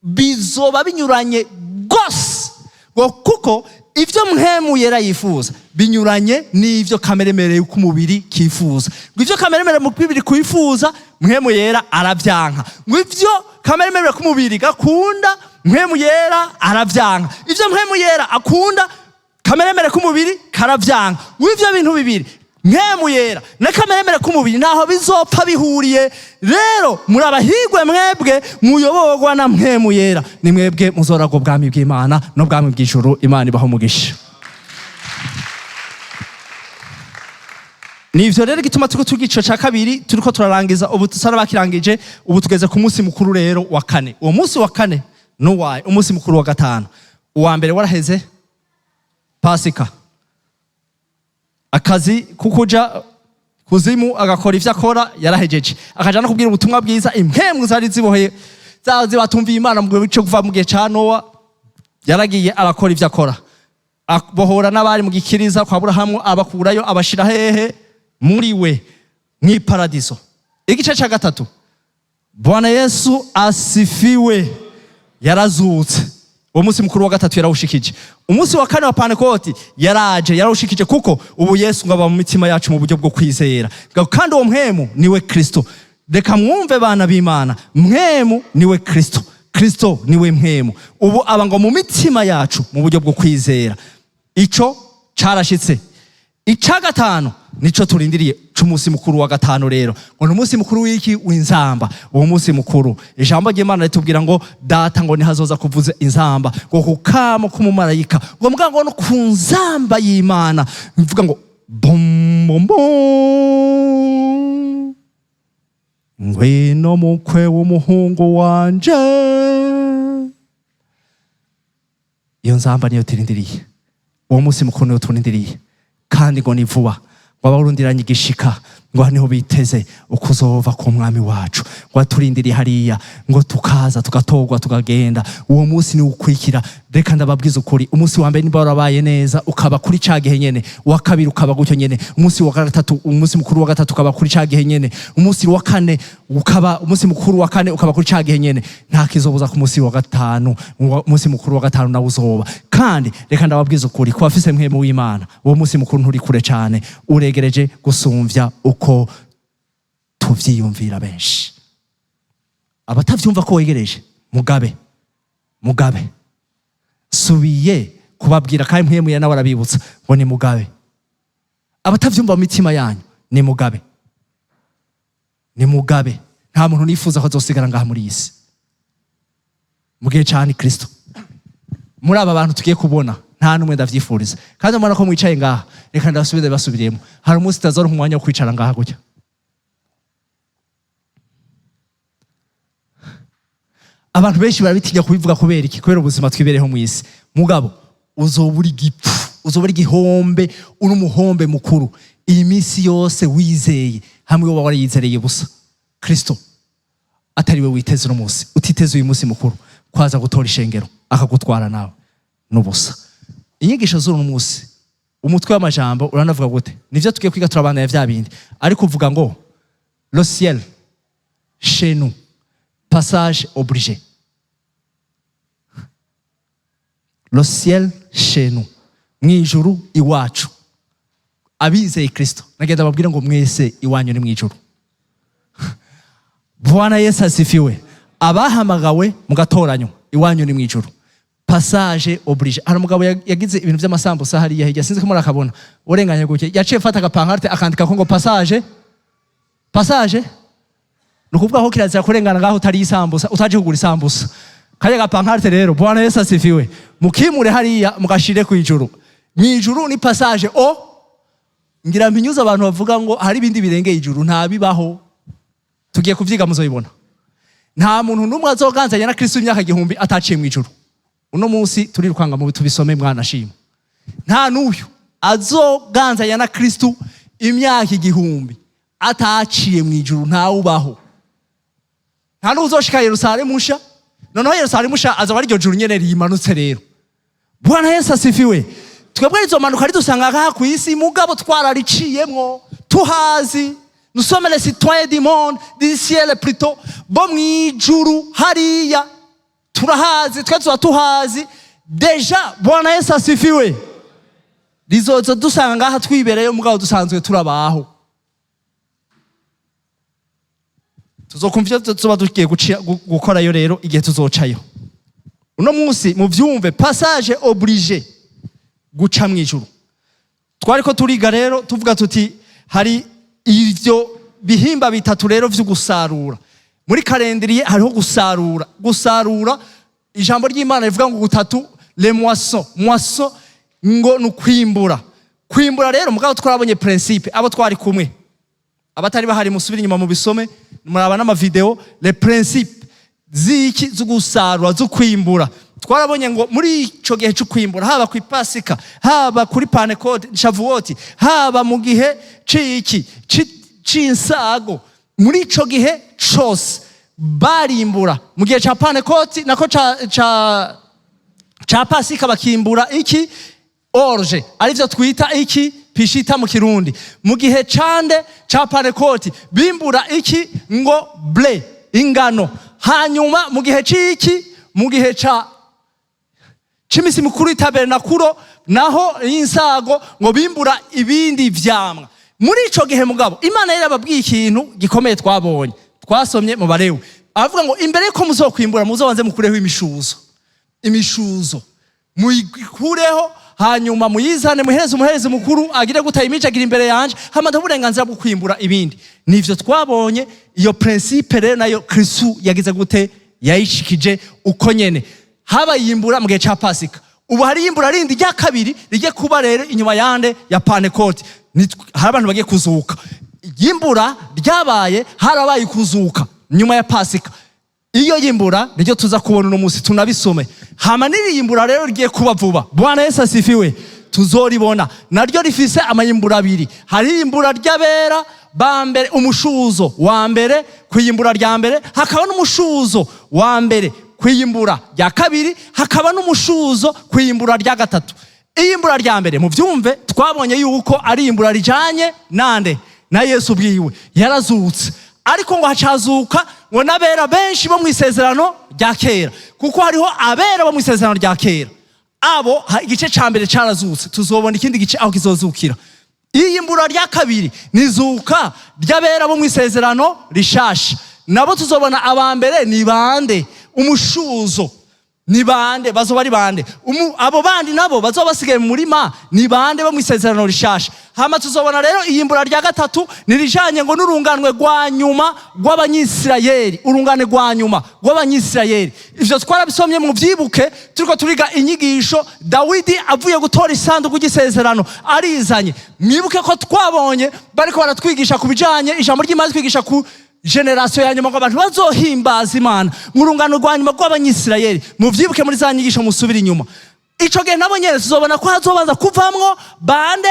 bizoba binyuranye gose, ngo kuko ivyo mpwemu yera yifuza binyuranye n'ivyo kameremere k'umubiri kifuza. Ngo ivyo kameremere mu bibiri kwifuza mpwemu yera aravyanka, ngo ivyo kameremere k'umubiri gakunda mpwemu yera aravyanka, ivyo mpwemu yera akunda kameremere k'umubiri karavyanka. W'ivyo bintu bibiri mpwemu yera na kameremere k'umubiri naho bizopfa bihuriye. Rero muri abahigwe mwebwe muyoborwa na mpwemu yera, ni mwebwe muzoragwa ubwami bw'Imana n'ubwami bw'Ijuru. Imana ibaho umugisha. Nivyo rero gituma turiko tugico ca kabiri turiko turarangiza, ubu tusara bakirangije, ubu tugeze ku munsi mukuru rero wa kane. Uwo munsi wa kane no umunsi mukuru wa gatanu. Uwa mbere waraheze Pasika, akazi kukuja kuzimu agakora ivyo akora yarahejeje, akaja no kubwira ubutumwa bwiza impwemu zari ziboheye zibatumviye Imana mu gihe cyo kuva mu gihe ca Nowa. Yaragiye arakora ivyo akora, abohora n'abari mu gikiriza kwa Aburahamu, abakurayo abashira hehe muri we mw'iparadiso. Igice ca gatatu, Bwana Yesu asifiwe, yarazutse. Uwo munsi mukuru wa gatatu yarawushikije. Umunsi wa kane wa Pantekoti yaraje yarawushikije, kuko ubu Yesu ngaba mu mitima yacu mu buryo bwo kwizera, kandi uwo mpwemu niwe Kristo. Reka mwumve bana b'Imana, mpwemu niwe Kristo, Kristo niwe mpwemu. Ubu aba ngo mu mitima yacu mu buryo bwo kwizera. Ico carashitse. Ica gatanu nico turindiriye c'umunsi mukuru wa gatanu rero. Ngo n'umunsi mukuru w'iki? W'inzamba. Uwo munsi mukuru ijambo ry'Imana ritubwira ngo data ngo nihazoza kuvuza inzamba, ngo kukamo k'umumarayika, ngo mbwa ngo no ku nzamba y'Imana bivuga ngo bom bom bom, ngwino mukwe w'umuhungu wanje. Iyo nzamba niyo turindiriye, uwo munsi mukuru niyo turindiriye, kandi ngo ni vuba. Ngo abarundiranye igishika, ngo niho biteze ukuzova ku mwami wacu, ngo aturindiriye hariya, ngo tukaza tugatogwa tukagenda. Uwo munsi ni ukwikira. Reka ndababwiza ukuri, umunsi wa mbere niba warabaye neza ukaba kuri ca gihe nyene, uwa kabiri ukaba gutyo nyene, umunsi wa gatatu, umunsi mukuru wa gatatu ukaba kuri ca gihe nyene, umunsi wa kane ukaba umunsi mukuru wa kane ukaba kuri ca gihe nyene. Nta kizobuza ku munsi wa gatanu, umunsi mukuru wa gatanu nawo uzoba. Kandi reka ndababwiza ukuri, ko afise mpwemu w'Imana uwo munsi mukuru nturi kure cane, uregereje gusumvya uko tuvyiyumvira benshi. Abatavyumva ko wegereje, mugabe subiye kubabwira, kandi mpwemu ya nawe arabibutsa ngo ni mugabe. Abatavyumva mu mitima yanyu ni mugabe, ni mugabe. Nta muntu nifuza ko azosigara ngaha muri isi mu gihe ca Kristo. Muri aba bantu tugiye kubona nta numwe ndavyifuriza, kandi mbona ko mwicaye ngaha. Reka ndabasubire basubiremo, hari umunsi tazoronka umwanya wo kwicara ngaha gutya. Abantu benshi barabitinya kubivuga kubera iki? Kubera ubuzima twibereho mu isi. Mugabo uzobura igipfu, uzobura igihombe, uri umuhombe mukuru. Iyi minsi yose wizeye hamwe wowe wariyizereye busa. Kristo atari we witeze no munsi, utiteze uyu munsi mukuru kwaza gutora ishengero. akagutwara nawe n'ubusa. Inyigisho z'uno munsi umutwe w'amajambo uranavuga gute? Nivyo tugiye kwiga turabandanya vya bindi, ariko uvuga ngo le ciel chez nous, passage obligé. Le ciel chez nous, mw'Ijuru iwacu. Abizeye Kristo nagenda babwira ngo mwese iwanyu ni mw'Ijuru. Bwana Yesu asifiwe. Abahamagawe mugatoranywa iwanyu ni mw'Ijuru. Passage obligé. Hari umugabo yagize ibintu by'amasambusa hariya hirya, sinzi ko murakabona, urenganye guke yaciye fata agapankarte akandika ko ngo passage nukuvuga ko kirazira kurengana ngaho utari isambusa, utaje kugura isambusa. Kaya gapankarte rero, Bwana Yesu asifiwe, mukimure hariya mugashire ku ijuru. Mw'Ijuru ni passage ngira mpinyuza abantu bavuga ngo hari ibindi birengeye ijuru, nta bibaho. Tugiye kuvyiga muzoyibona. Nta muntu numwe azoganzanya na Kristo imyaka 1000 ataciye mw'Ijuru. Uno munsi turirukanga mu tubisome mwana shima. Nta n'uyu azoganzanya na Kristo imyaka 1000 ataciye mw'Ijuru, nta ubaho. Nta n'uzoshika Yerusalemu musha. Noneho Yerusalemu musha azoba ari ryo juru nyene rimanutse rero. Bwana Yesu asifiwe. Twebwe izo manuka ari dusanga ngaha ku isi mugabo twarariciyemwo tuhazi. Nous sommes les citoyens du monde, du ciel plutôt. Bo mw'Ijuru hariya turahazi, twe tuba tuhazi deja. Bwana Yesu asifiwe. Rizoza dusanga ngaha twibereyo mugabo dusanzwe turabaho. Tuzokumva ivyo tuzoba tugiye gukorayo rero igihe tuzocayo. Uno munsi muvyumve, passage obligé guca mw'Ijuru. Twariko turiga rero tuvuga tuti hari ivyo bihimba bitatu rero vyo gusarura. Muri kalendrier hariho gusarura ijambo ry'Imana rivuga ngo gutatu les moisson ngo nukwimbura. Kwimbura rero mugabo twarabonye principe, abo twari kumwe abatari bahari musubira inyuma mu bisome muraba n'ama video, les principes ziki zo gusarura zo kwimbura. Twarabonye ngo muri ico gihe cyo kwimbura, haba ku Pasika, haba kuri Pentecote, Shavuoti, haba mu gihe c'insago, muri ico gihe cose barimbura. Mu gihe ca Pentecote nako ca Pasika bakimbura iki orge, arivyo twita iki pishita mu Kirundi. Mu gihe cande ca Pentecote bimbura iki ngo blé, ingano. Hanyuma mu gihe mu gihe c'imisi mikuru itabernakuro naho insago ngo bimbura ibindi vyamwa. Muri ico gihe mugabo Imana yarababwiye ikintu gikomeye twabonye, twasomye mu Barewi. Avuga ngo imbere yuko muzokwimbura muzobanze mukureho imishuzo muyikureho, hanyuma muyizane muhereze umuhereze mukuru agire gutaha imijagira imbere yanje, hamada uburenganzira bwo kwimbura ibindi. Nivyo twabonye. Iyo principe rero nayo Kristo yagize gute, yayishikije uko nyene. Haba yimbura mu gihe ca Pasika, ubu hari yimbura rindi rya kabiri rije kuba rero inyuma yande ya Pentecote. Hari abantu bagiye kuzuka. Yimbura ryabaye harabaye kuzuka nyuma ya Pasika. Iyo yimbura niryo tuza kubona uno munsi tunabisome. Hama niriyimbura rero rigiye kuba vuba. Bwana Yesu asifiwe. Tuzoribona naryo rifise amayimbura abiri. Hari yimbura ry'abera bambere, umushuzo wa mbere kwiyimbura rya mbere, hakaba n'umushuzo wa mbere kwiyimbura rya kabiri, hakaba n'umushuzo kwiyimbura rya gatatu. Iyimbura rya mbere mu vyumve twabonye yuko ari iyimbura rijanye nande na Yesu bwiwe yarazutse, ariko ngo hacazuka ngo nabera benshi bo mwisezerano rya kera, kuko hariho abera bo mwisezerano rya kera. Abo igice ca mbere carazutse, tuzobona ikindi gice aho kizozukira. Iyimbura rya kabiri nizuka ry'abera bo mwisezerano rishasha, nabo tuzobona abambere ni bande, umushuzo ni bande, bazoba ari bande, abo bandi nabo bazoba basigaye mu murima ni bande bo mwisezerano rishasha. Hama tuzobona rero iyimbura rya gatatu nirijanye ngo n'urunganwe rwa nyuma rw'Abanyisirayeli, urungane rwa nyuma rw'Abanyisirayeli. Ivyo twarabisomye mu vyibuke turiko turiga inyigisho. Dawidi avuye gutora isanduku ry'isezerano arizanye. Mwibuke ko twabonye bariko baratwigisha kubijanye ijambo ry'Imana, twigisha ku generation ya nyuma ngo abantu bazohimbaza Imana mu rungano rwa nyuma rw'Abanyisirayeli. Muvyibuke muri za nyigisho musubira inyuma. Ico gihe nabo nyene tuzobona ko hazobanza kuvamwo bande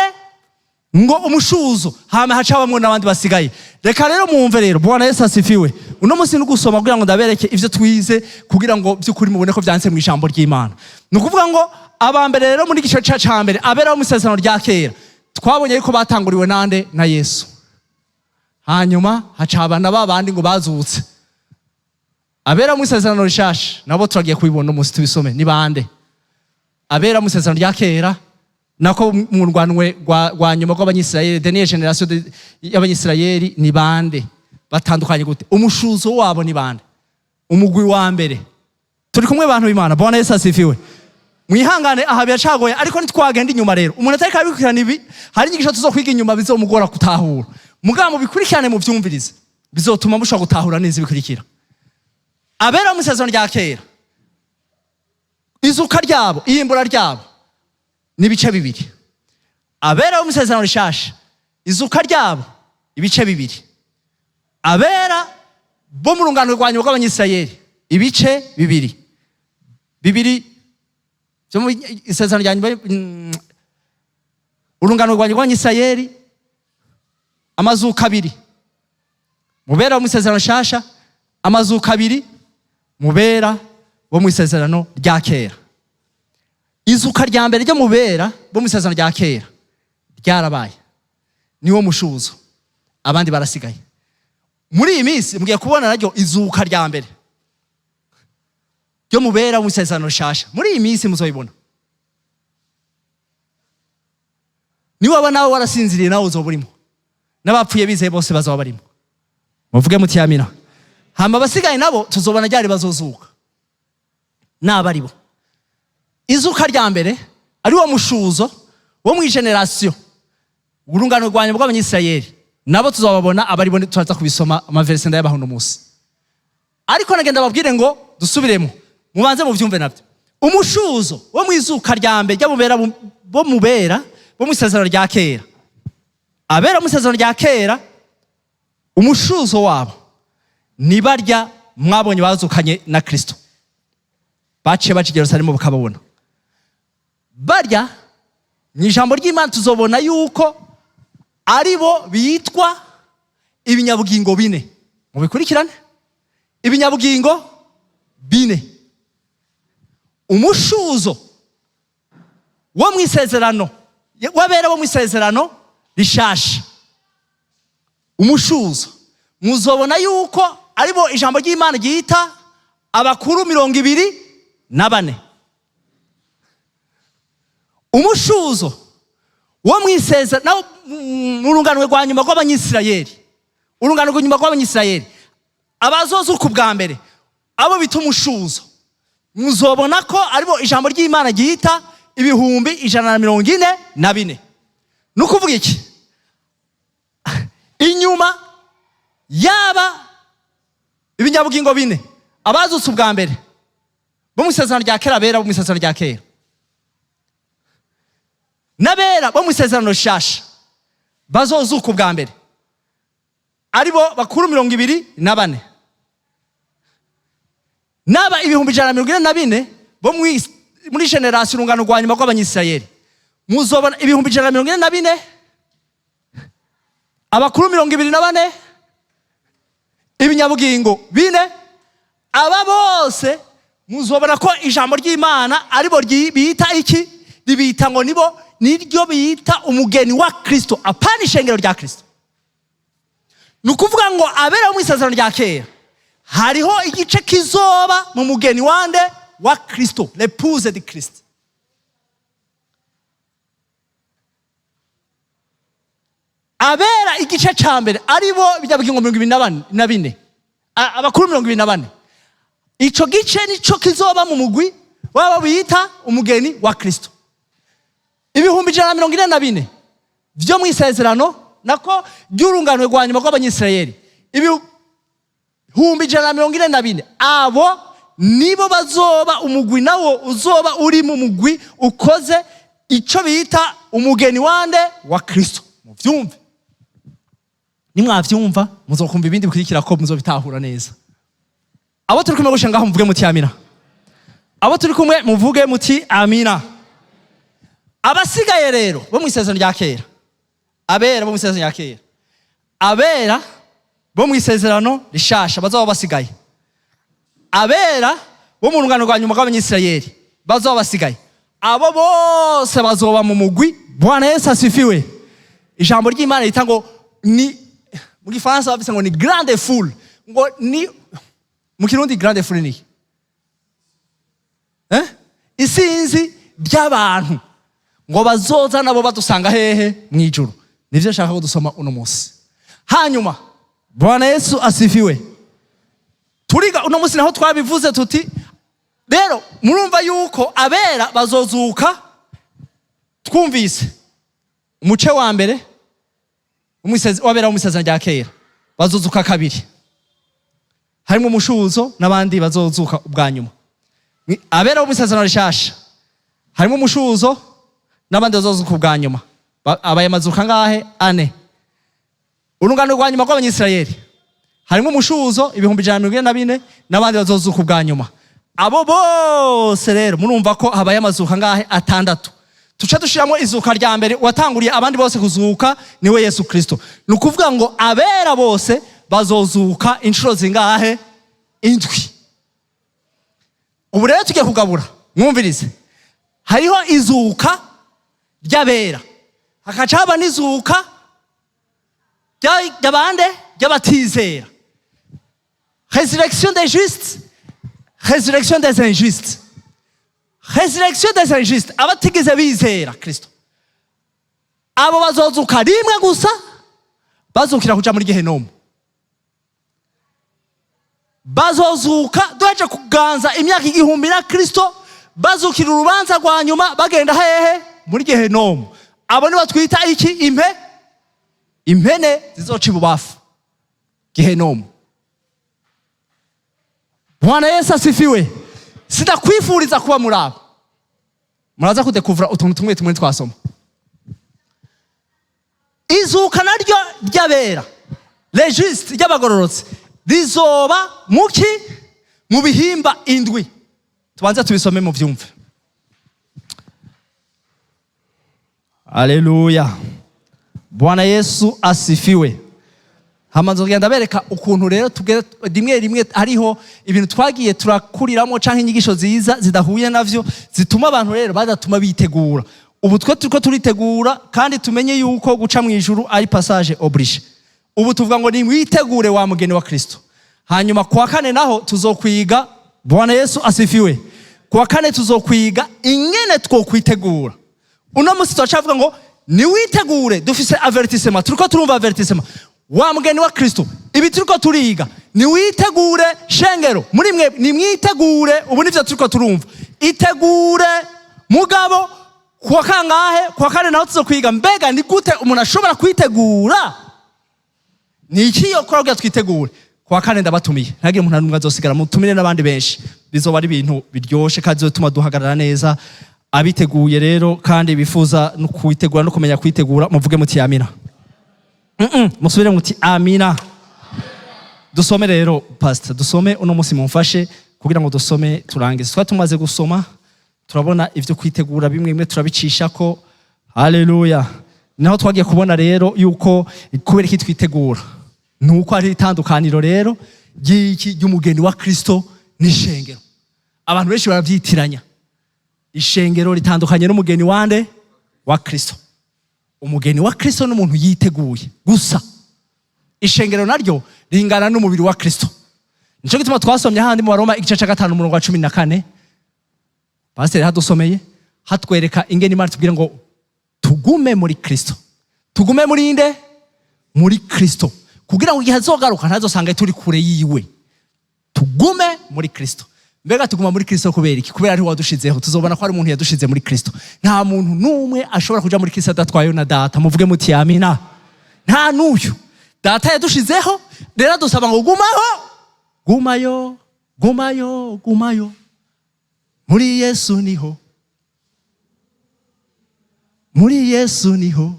ngo umushuzo hama hacabamwo n'abandi basigaye. Reka rero mwumve rero, Bwana Yesu asifiwe. Uno munsi n'ugusoma kugira ngo ndabereke ivyo twize kugira ngo by'ukuri mubone ko byanditse mu ijambo ry'Imana. Ni ukuvuga ngo abambere rero muri igice ca mbere abera bo mu isezerano rya kera twabonye yuko batanguriwe nande na Yesu. Hanyuma hacabana babandi ngo bazutse. Abera mu isezerano rishasha nabo turagiye kubibona umunsi tubisome ni bande. Abera mu isezerano rya kera nako mu rwanwe rwa nyuma rw'abanyisirayeli, dernière génération y'abanyisirayeli ni bande, batandukanye gute? Umushuzo wabo ni bande? Umugwi wa mbere. Turi kumwe abantu b'Imana. Bwana Yesu asifiwe. Mwihangane aha biracagoye ariko nitwagenda inyuma rero. Umuntu atari kabikurikirana ibi, hari inyigisho tuzokwiga inyuma bizomugora gutahura. Mugabo bikurikirane mu byumvirize, bizotuma mushobora gutahura neza bikurikira. Abera mu isezerano rya kera, izuka ryabo, iyimbura ryabo n'ibice bibiri. Abera mu isezerano rishasha, izuka ryabo ibice bibiri. Abera bo mu rungano rwanyuma rw'abanyisirayeli ibice bibiri. Bibiri byo mu isezerano rya nyuma, urungano rwanyuma rw'abanyisirayeli amazuka abiri. Mubera mu isezerano rishasha amazuka abiri. Mubera bo mu isezerano rya kera. Izuka rya mbere ryo mubera bo mu isezerano rya kera ryarabaye, niwo mushuzo, abandi barasigaye. Muri iyi minsi mugiye kubona naryo izuka rya mbere ryo mubera mu isezerano rishasha. Muri iyi minsi muzoyibona. Ni waba nawe warasinziriye nawe uzoba urimo, n'abapfuye bizeye bose bazaba barimo. Muvuge muti amina. Hama basigaye nabo tuzobona ryari bazozuka n'abari bo. Izuka rya mbere ari wo mushuzo wo mu generation urungano rwanyuma rw'abanyisirayeli, nabo tuzobabona abari bo turaza kubisoma amaverse ndayabaho no munsi. Ariko nagenda babwire ngo dusubiremo mubanze mu byumve nabyo. Umushuzo wo mu izuka rya mbere ry'abubera bo mubera bo mu isezerano rya kera. Abera mu isezerano rya kera umushuzo wabo ni barya mwabonye bazukanye na Kristo, baciye baca i Yerusalemu bakababona. Barya mu ijambo ry'Imana tuzobona yuko ari bo bitwa ibinyabugingo bine. Mubikurikirane, ibinyabugingo bine. Umushuzo wo mu isezerano wabera bo mu isezerano rishasha, umushuzo muzobona yuko aribo ijambo ry'Imana ryita abakuru 24. Umushuzo wo mu isezerano mu rungano rwa nyuma rw'abanyisirayeli, urungano rwa nyuma rw'abanyisirayeli abazozuka ubwa mbere abo bita umushuzo, muzobona ko aribo ijambo ry'Imana ryita 144. Nukuvuga iki? Inyuma yaba ibinyabugingo bine abazutse ubwa mbere bo mu isezerano rya kera, abera bo mu isezerano rya kera, n'abera bo mu isezerano rishasha bazozuka ubwa mbere aribo bakuru 24. Naba 144 bo muri generation urungano rwa nyuma rw'abanyisirayeli, muzobona 144 abakuru 24 ibinyabugingo bine. Aba bose muzobona ko ijambo ry'Imana aribo bita iki? Ribita ngo nibo niryo bita umugeni wa Kristo, apana ishengero rya Kristo. Nukuvuga ngo abera mu isezerano rya kera hariho igice kizoba mu mugeni wande wa Kristo, l'épouse de Christ. Abera igice ca mbere aribo bijyabugingo 24, abakuru 24. Ico gice nico kizoba mu mugwi waba bita umugeni wa Kristo. 144 byo mu isezerano nako ry'urungano rwa nyuma rw'abanyisirayeli, 144 abo nibo bazoba umugwi nawo uzoba uri mu mugwi ukoze ico bita umugeni wande wa Kristo. Muvyumve, nimwavyumva muzokumva ibindi bikurikira ko muzobitahura neza. Abo turi kumwe gusha ngaho muvuge muti amina. Abo turi kumwe muvuge muti amina. Abasigaye rero bo mu isezerano rya kera abera bo mu isezerano rya kera, abera bo mu isezerano rishasha bazoba basigaye, abera bo mu rungano rwa nyuma rw'abanyisirayeli bazoba basigaye, abo bose bazoba mu mugwi. Bwana Yesu asifiwe. Ijambo ry'Imana rita ngo ni, mu gifaransa bavuze ngo ni grande foule, ngo ni mu kirundi grande foule ni isinzi ry'abantu ngo bazoza nabo badusanga hehe mw'ijuru. Nivyo nshaka ko dusoma uno munsi. Hanyuma Bwana Yesu asifiwe. Turiga uno munsi naho twabivuze tuti rero murumva yuko abera bazozuka. Twumvise umuce wa mbere wabera mu isezerano rya kera bazozuka kabiri, harimo umushuzo n'abandi bazozuka ubwa nyuma. Abera bo mu isezerano rishasha harimo umushuzo n'abandi bazozuka ubwa nyuma. Abaye mazuka ngahe? 4. Urungano rwa nyuma rw'abanyisirayeli harimo umushuzo 144 n'abandi bazozuka ubwa nyuma. Abo bose rero murumva ko habaye amazuka ngahe? 6. Tuca dushiramo izuka rya mbere watanguriye abandi bose kuzuka niwe Yesu Kristo. Nukuvuga ngo abera bose bazozuka inshuro zingahe? 7. Ubu rero tugiye kugabura, mwumvirize. Hariho izuka ry'abera, hakaca haba n'izuka ry'abande ry'abatizera. Résurrection des justes, résurrection des injustes. Résurrection des injustes, abatigeze bizera Kristo, abo bazozuka rimwe gusa, bazukira kuja muri Gehenomu. Bazozuka duheje kuganza imyaka 1000 na Kristo, bazukira urubanza rwa nyuma bagenda hehe? Muri Gehenomu. Abo ni batwita iki? Impene zizoca ibubafu, Gehenomu. Bwana Yesu asifiwe. Sidakwifuriza kuba muri abo. Muraza kudekuvura utuntu tumwe twasoma. Izuka naryo ry'abera, les justes ry'abagororotse, rizoba muki? Mu bihimba 7. Tubanza tubisome mu vyumve. Haleluya. Bwana Yesu asifiwe. Hamaze kugenda bereka ukuntu rero tugera rimwe hariho ibintu twagiye turakuriramo canke inyigisho ziza zidahuye navyo zituma abantu rero badatuma bitegura. Ubu twe turiko turitegura kandi tumenye yuko guca mw'ijuru ari passage obligé. Ubu tuvuga ngo ni mwitegure wa mugeni wa Kristo. Hanyuma kwa kane naho tuzokwiga. Bwana Yesu asifiwe. Kwa kane tuzokwiga ingene twokwitegura. Uno musi twacavuga ngo ni witegure, dufise avertissement. Turiko turumva avertissement. Wa mugeni wa Kristo, ibi turiko turiga ni witegure shengero. Muri mwe ni mwitegure. Ubu nivyo turiko turumva. Itegure mugabo. Kwa kangahe? Kwa kane naho tuzokwiga mbega ni gute umuntu ashobora kwitegura. Ni iki yo kora kugira twitegure? Kwa kane ndabatumiye, ntagire umuntu numwe azosigara, mutumire n'abandi benshi. Bizoba ari ibintu biryoshe kandi bizotuma duhagarara neza. Abiteguye rero kandi bifuza no kwitegura no kumenya kwitegura, muvuge muti amina. Musubire muti amina. Dusome rero pastor, dusome uno musi mumfashe kugira ngo dusome turangize. Twa tumaze gusoma turabona ivyo kwitegura bimwe turabicisha ko. Haleluya. Naho twagiye kubona rero yuko kubera iki twitegura nuko ari itandukaniro rero ry'umugeni wa Kristo n'ishengero. Abantu benshi baravyitiranya. Ishengero ritandukanye n'umugeni wande wa Kristo. Umugeni wa Kristo n'umuntu yiteguye gusa. Ishengero naryo ringana n'umubiri wa Kristo. Nico gituma twasomye handi mu Baroma igice ca 5 umurongo wa 14. Pastor hadusomeye hatwereka ingene Imana tubwira ngo tugume muri Kristo. Tugume muri inde? Muri Kristo. Kugira ngo igihe azogaruka ntazosanga turi kure yiwe. Tugume muri Kristo. Mbega tuguma muri Kristo kubera iki? Kubera ari wadushizeho. Tuzobona ko ari umuntu yadushize muri Kristo. Nta muntu numwe ashobora kuja muri Kristo adatwaye na data. Muvuge muti amina. Nta nuyu. Data yadushizeho, rero dusaba ngo gumayo. Gumayo. Muri Yesu niho. Muri Yesu niho.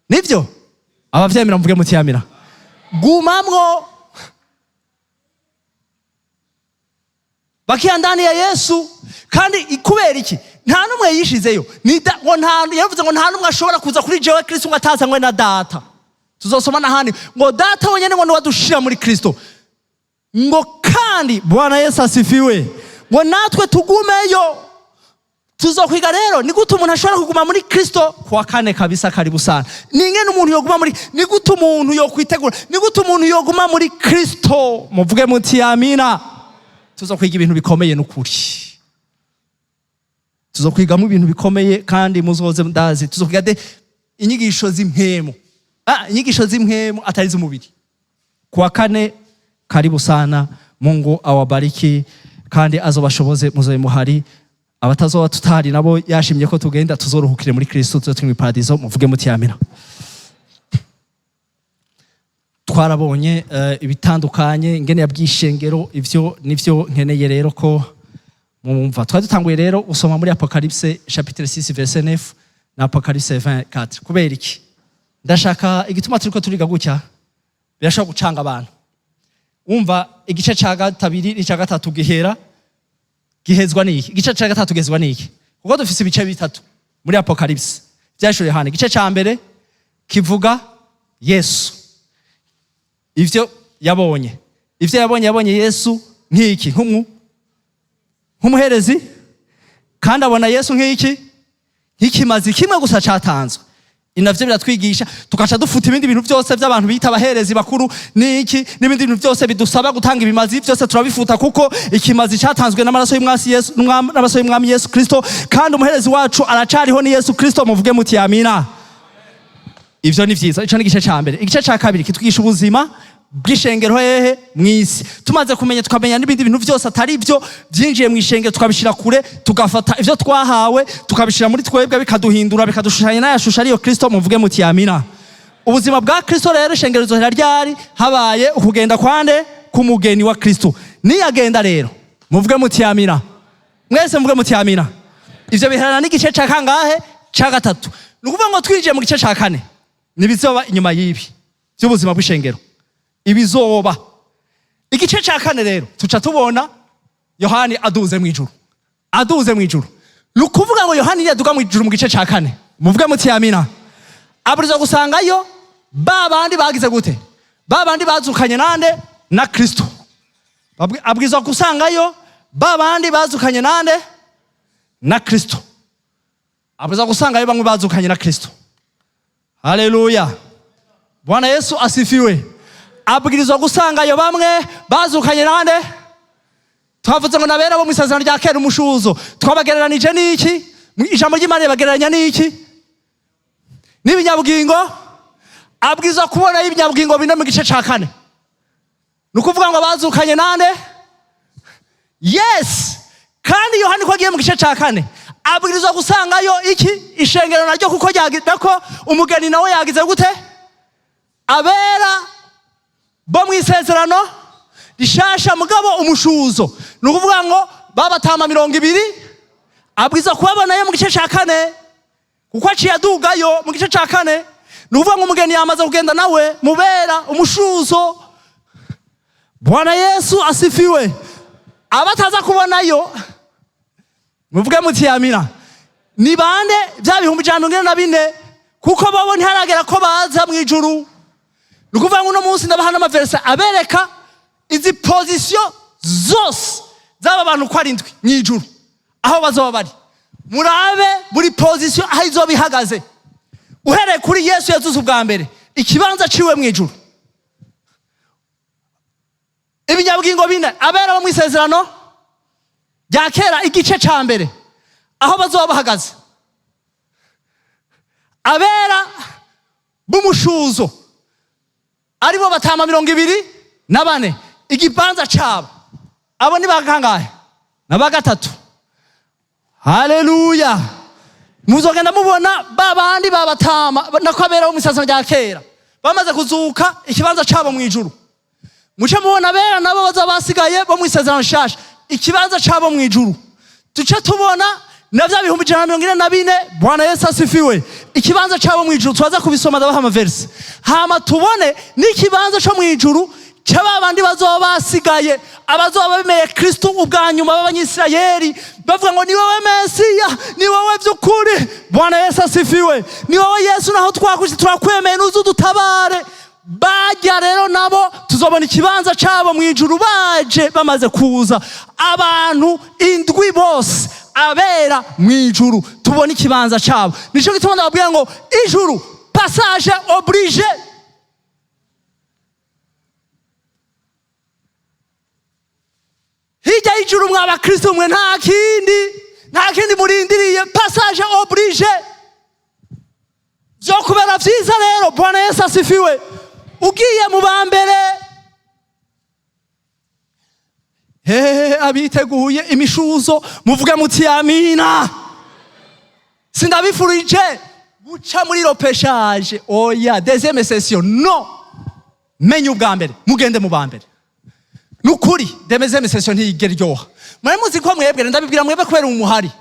Nivyo? Abavyemera mvuge muti amina. Gumamwo. Bakia ndani ya Yesu. Kandi ikubera iki? nta numwe yishizeyo yavuze ngo nta numwe ashobora kuza kuri jewe Kristo ngo atazanywe na data. Tuzosoma n'ahandi ngo data wenyene ngo niwadushira muri Kristo, ngo kandi Bwana Yesu asifiwe, ngo natwe tugumeyo. Tuzokwiga rero ni gute umuntu ashobora kuguma muri Kristo. Kuwa kane kabisa karibu sana. Ni ngene umuntu yoguma muri, ni gute umuntu yokwitegura, ni gute umuntu yoguma muri Kristo. Muvuge muti amina. Tuzokwiga ibintu bikomeye n'ukuri, tuzokwigamo ibintu bikomeye kandi muzoze ndazi. Tuzokwiga de inyigisho z'impemu, inyigisho z'impemu atari z'umubiri. Kuwa kane karibu sana. Mungu awabariki kandi azobashoboze muzobe muhari. Abatazoba tutari nabo yashimye ko tugenda tuzoruhukire muri Kristo, tuzotwimwe paradizo. Muvuge muti amina. Twarabonye ibitandukanye ingene yabyishengero, ivyo nivyo nkeneye rero ko mumva. Twari dutanguye rero usoma muri Apocalypse chapitre 6 verset 9 na Apocalypse 24. Kubera iki ndashaka igituma turiko turiga gutya birashobora gucanga abantu. Umva igice ca gatatu n'icya gatatu gihezwa niki, igice ca gatatu gihezwa niki, kuko dufise ibice bitatu muri Apocalypse byashoye Yohana. Igice ca mbere kivuga Yesu, ivyo yabonye Yesu nk'iki, nk'umuherezi, kandi abona Yesu nk'ikimazi kimwe gusa catanzwe. Inavyo biratwigisha tukaca dufuta ibindi bintu byose by'abantu bita abaherezi bakuru n'iki n'ibindi bintu byose bidusaba gutanga ibimazi, byose turabifuta kuko ikimazi catanzwe n'amaraso y'Umwami Yesu Kristo, kandi umuherezi wacu aracariho ni Yesu Kristo. Muvuge muti amina. Ivyo ni vyiza. Ico ni igice ca mbere. Igice ca kabiri kitwigisha ubuzima bw'ishengero hehe mw'isi. Tumaze kumenya tukamenya n'ibindi bintu byose atari byo byinjiye mw'ishengero, tukabishira kure, tugafata ivyo twahawe tukabishira muri twebwe, bikaduhindura bikadushushanya n'ayashusha ariyo Kristo. Muvuge muti amina. Ubuzima bwa Kristo rero ishengero zohera ryari habaye ukugenda kwande k'umugeni wa Kristo. Niyagenda rero muvuge muti amina. Mwese muvuge muti amina. Ivyo biherana n'igice ca kangahe? Ca gatatu. Nukuvuga ngo twinjiye mu gice ca kane nibizoba inyuma y'ibi by'ubuzima bw'ishengero. Ibizoba igice ca kane rero tuca tubona Yohana aduze mw'ijuru. Nukuvuga ngo Yohana yaduga mw'ijuru mu gice ca kane. Muvuge muti amina. Aburiza gusangayo babandi bagize gute, babandi bazukanye nande na Kristo. Abwirizwa gusangayo babandi bazukanye nande na Kristo. Abwirizwa gusangayo bamwe bazukanye na Kristo. Haleluya. Bwana Yesu asifiwe. Abwirizwa gusangayo bamwe bazukanye nande. Twavuze ngo nabera bo mwisezerano rya kera umushuzo. Twabagereranije n'iki? Ijambo ry'Imana bagereranya n'iki? N'ibinyabugingo. Abwirizwa kubona ibinyabugingo bine mu gice ca kane. Nukuvuga ngo bazukanye nande? Yes. Kandi Yohana ko agiye mu gice ca kane abwirizwa gusangayo iki? Ishengero naryo, kuko ryagira ko umugeni nawe yagize gute? Abera bo mwisezerano rishasha mugabo umushuzo. Nukuvuga ngo babatama 200 abwirizwa kubabonayo mu gice ca kane, kuko aciye adugayo mu gice ca kane. Nukuvuga ngo umugeni yamaze kugenda nawe mubera umushuzo. Bwana Yesu asifiwe. Abataza kubonayo muvuge muti amina. Ni bande? Bya 144, kuko babo ntiharagera ko baza mw'ijuru. Nukuvuga ngo uno munsi ndabahana amaverse abereka izi position zose z'aba bantu ko ari ndwi mw'ijuru aho bazoba bari. Murabe buri position aho izoba ihagaze, uhereye kuri Yesu yazuze ubwa mbere ikibanza ciwe mw'ijuru. Ibinyabugingo bine abera bo mwisezerano rya kera igice ca mbere aho bazoba bahagaze. Abera b'umushuzo aribo batama 204 igibanza cabo. Abo ni bakangahe? Na bagatatu. Haleluya. Muzogenda mubona babandi babatama nako abera bo mwisezerano rya kera bamaze kuzuka ikibanza cabo mw'ijuru. Muce mubona abera nabo bazoba basigaye bo mwisezerano shasha ikibanza cabo mw'ijuru. Tuce tubona na vya 144. Bwana Yesu asifiwe. Ikibanza cabo mw'ijuru twaza kubisoma ndabaha amaverse. Hama tubone n'ikibanza cyo mw'ijuru cy'abandi bazoba basigaye abazoba bemeye Kristo ubwa nyuma b'Abanyisirayeli bavuga ngo ni wowe Mesiya, ni wowe by'ukuri. Bwana Yesu asifiwe. Ni wowe Yesu, naho twakuje turakwemeye, nuzu dutabare. Bajya rero nabo tuzobona ikibanza cyabo mu ijuru baje bamaze kuza. Abantu indwi bose abera mu ijuru tubona ikibanza cyabo. Nico gituma ndababwira ngo ijuru passage obligé. Hirya y'ijuru mwaba Kristo mwe nta kindi murindiriye, passage obligé. Byo kubera vyiza rero. Bwana Yesu asifiwe. Ugiye mu bambere abiteguye imishuzo muvuge muti amina. Sindabifurije guca muri ropeshage. Oya, deuxième session no. Menya ubwa mbere mugende mu bambere. Nukuri deuxième session ntigera iryoha. Mwe muzi ko mwebwe ndabibwira mwebwe kubera umuhari.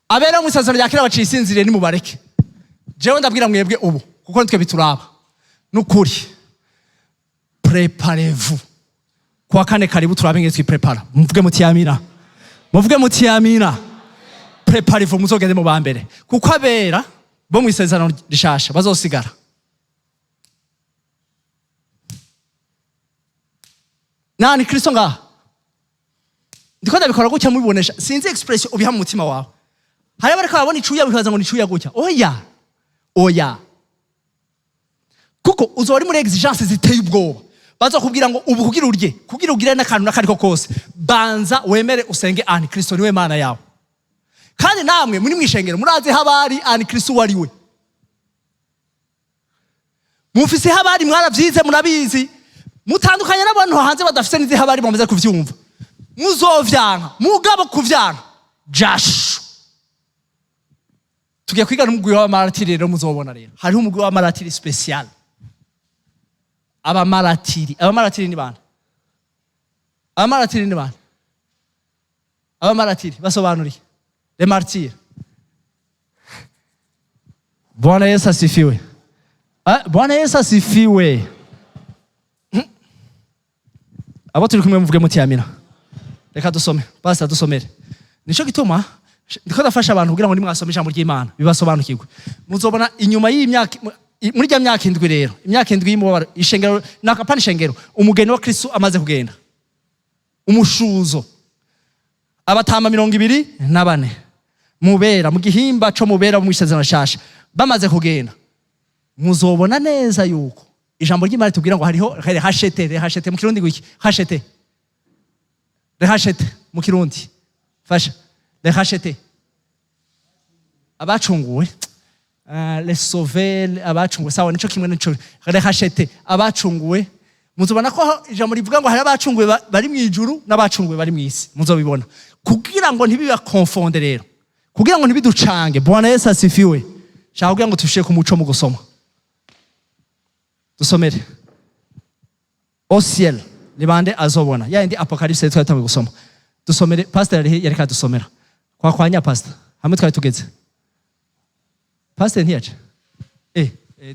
Abera mu isezerano rya kera bacisinziriye ni mubareke. Jewe ndabwira mwebwe ubu kuko nitwe bituraba. Nukuri préparez-vous. Kwa kane karibu turabenge twiprepara. Muvuge muti amina. Muvuge muti amina. Préparez-vous muzogende mu bambere. Kuko abera bo mu isezerano rishasha bazosigara. Nani Kristo ngaha? Ndiko ndabikora gutya mubibonesha. Sinzi expression ubiha mu mutima wawe. Hari abariko babona icuya bikaza ngo nicuya gutya. Oya. Kuko uzori muri exigence ziteye ubwoba. Bazokubwira ngo ubu kugira ugire n'akantu n'akariko kose. Banza wemere usenge ani Kristo niwe Mana yawe. Kandi namwe muri mwishengero murazi habari ani Kristo wariwe. Mufise habari mwaravyize murabizi. Mutandukanye n'abantu hanze badafise n'izi habari bamaze kuvyumva. Muzovyanka, mugabo kuvyanka. Jashu. Tugiye kwiga n'umugwi w'amaratiri rero muzobona rero. Hariho umugwi w'amaratiri special. Abamaratiri ni bana. Abamaratiri basobanuriye. Les martyrs. Bwana Yesu asifiwe. Bwana Yesu asifiwe. Abo turi kumwe muvuge muti amina. Reka dusome. Pastor dusomere. Nico gituma ndiko ndafasha abantu kugira ngo nimwasome ijambo ry'Imana bibasobanukirwe. Muzobona inyuma y'imyaka muri rya myaka indwi rero. Imyaka indwi y'imubabaro ishengero nakapana ishengero. Umugeni wa Kristo amaze kugenda. Umushuzo. Abatama 24 mubera mu gihimba cyo mubera mu isezerano shasha bamaze kugenda. Muzobona neza yuko ijambo ry'Imana tubwira ngo hariho rehashete mu kirundi gwiki rehashete mu kirundi fasha rehashete abacunguwe les sauver abacunguwe sawa nico kimwe nico rehashete abacunguwe. Muzobona ko ijambo rivuga ngo hari abacunguwe bari mu ijuru n'abacunguwe bari mu isi. Muzobibona kugira ngo ntibiba confonde rero, kugira ngo ntibiducange. Bwana Yesu asifiwe. Shaka kugira ngo tushike ku muco mu gusoma. Dusomere au ciel libande azobona ya indi apocalypse twatawe gusoma. Dusomere pastor yareka dusomera kwa kwanya pastor hamwe twari tugeze pastor ntiyaje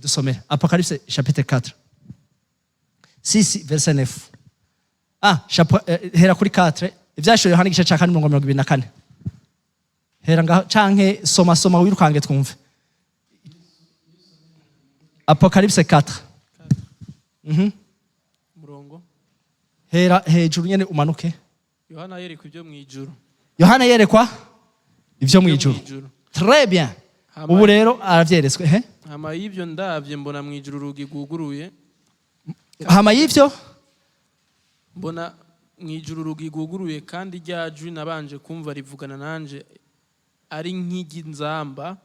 dusomere apocalypse chapitre 4 6 verset 9 hera kuri 4 ivyasho Yohana igice ca 24 hera ngaho canke soma wirukange twumve apocalypse 4 murongo hera hejuru nyene umanuke. Yohana yerekwa ibyo mu ijuru. Yohana yerekwa ibyo mu ijuru. Très bien. Ubu rero aravyeretswe hama y'ivyo ndavye mbona mu ijuru urugi guguruye. Hama y'ivyo mbona mu ijuru urugi guguruye kandi ryajwi nabanje kumva rivugana nanje ari nk'igi nzamba.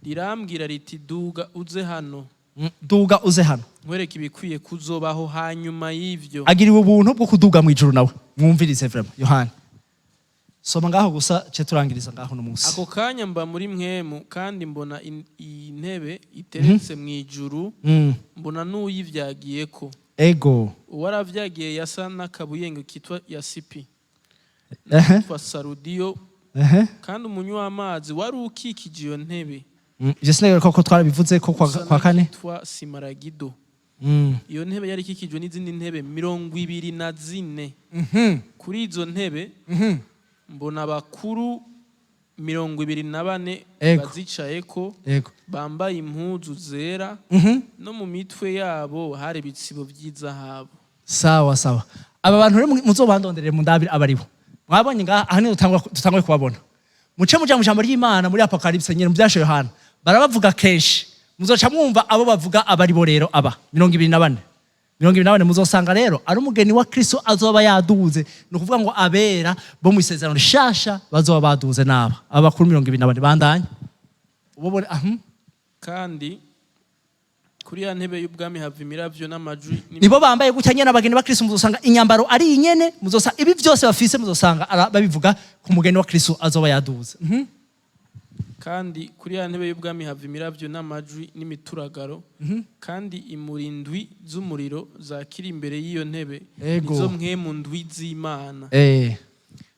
Rirambwira riti duga uze hano. Duga uze hano. Nkwereka ibikwiye kuzobaho hanyuma y'ivyo. Agiriwe ubuntu bwo kuduga mu ijuru nawe. Mwumvirize vraiment Yohana. Soma ngaho gusa cyo turangiriza ngaho no munsi. Ako kanya mba muri mwemu kandi mbona intebe iteretse mu ijuru. Mbona n'uyivyagiyeko. Ego. Uwaravyagiye yasa n'akabuyenge kitwa yasipi. Kwa sarudiyo. Kandi umunywa w'amazi wari ukikije iyo ntebe. Je sinabera ko twarabivuze ko kwa kane twa simaragido. iyo ntebe yari ikikijwe n'izindi ntebe 24. Kuri izo ntebe mbona abakuru 24 bazicayeko bambaye impuzu zera, no mu mitwe yabo hari ibitsibo by'izahabu. Sawa sawa. Aba bantu rero muzobandonderere mu ndabire abaribo. Mwabonye ngaha aha ni dutangwe kubabona. Muce muja mu jambo ry'Imana muri Apocalypse nyene mu byasho Yohana. Barabavuga kenshi. Muzoca mwumva abo bavuga abaribo rero aba 24. 24 muzosanga rero ari umugeni wa Kristo azoba yaduze. No kuvuga ngo abera bo mu isezerano rishasha bazoba baduze naba. Abakuru 24 bandanye. Ubobone kandi kuri ya ntebe y'ubwami hava imiravyo n'amajwi. Nibo bambaye gutya nyene abageni ba Kristo, muzosanga inyambaro ari inyene, muzosanga ibi byose bafise, muzosanga babivuga ku mugeni wa Kristo azoba yaduze. Kandi kuri ya ntebe y'ubwami hava imiravyo n'amajwi n'imituragaro, kandi imurindwi z'umuriro zakiri imbere y'iyo ntebe, nizo mwemu ndwi z'Imana.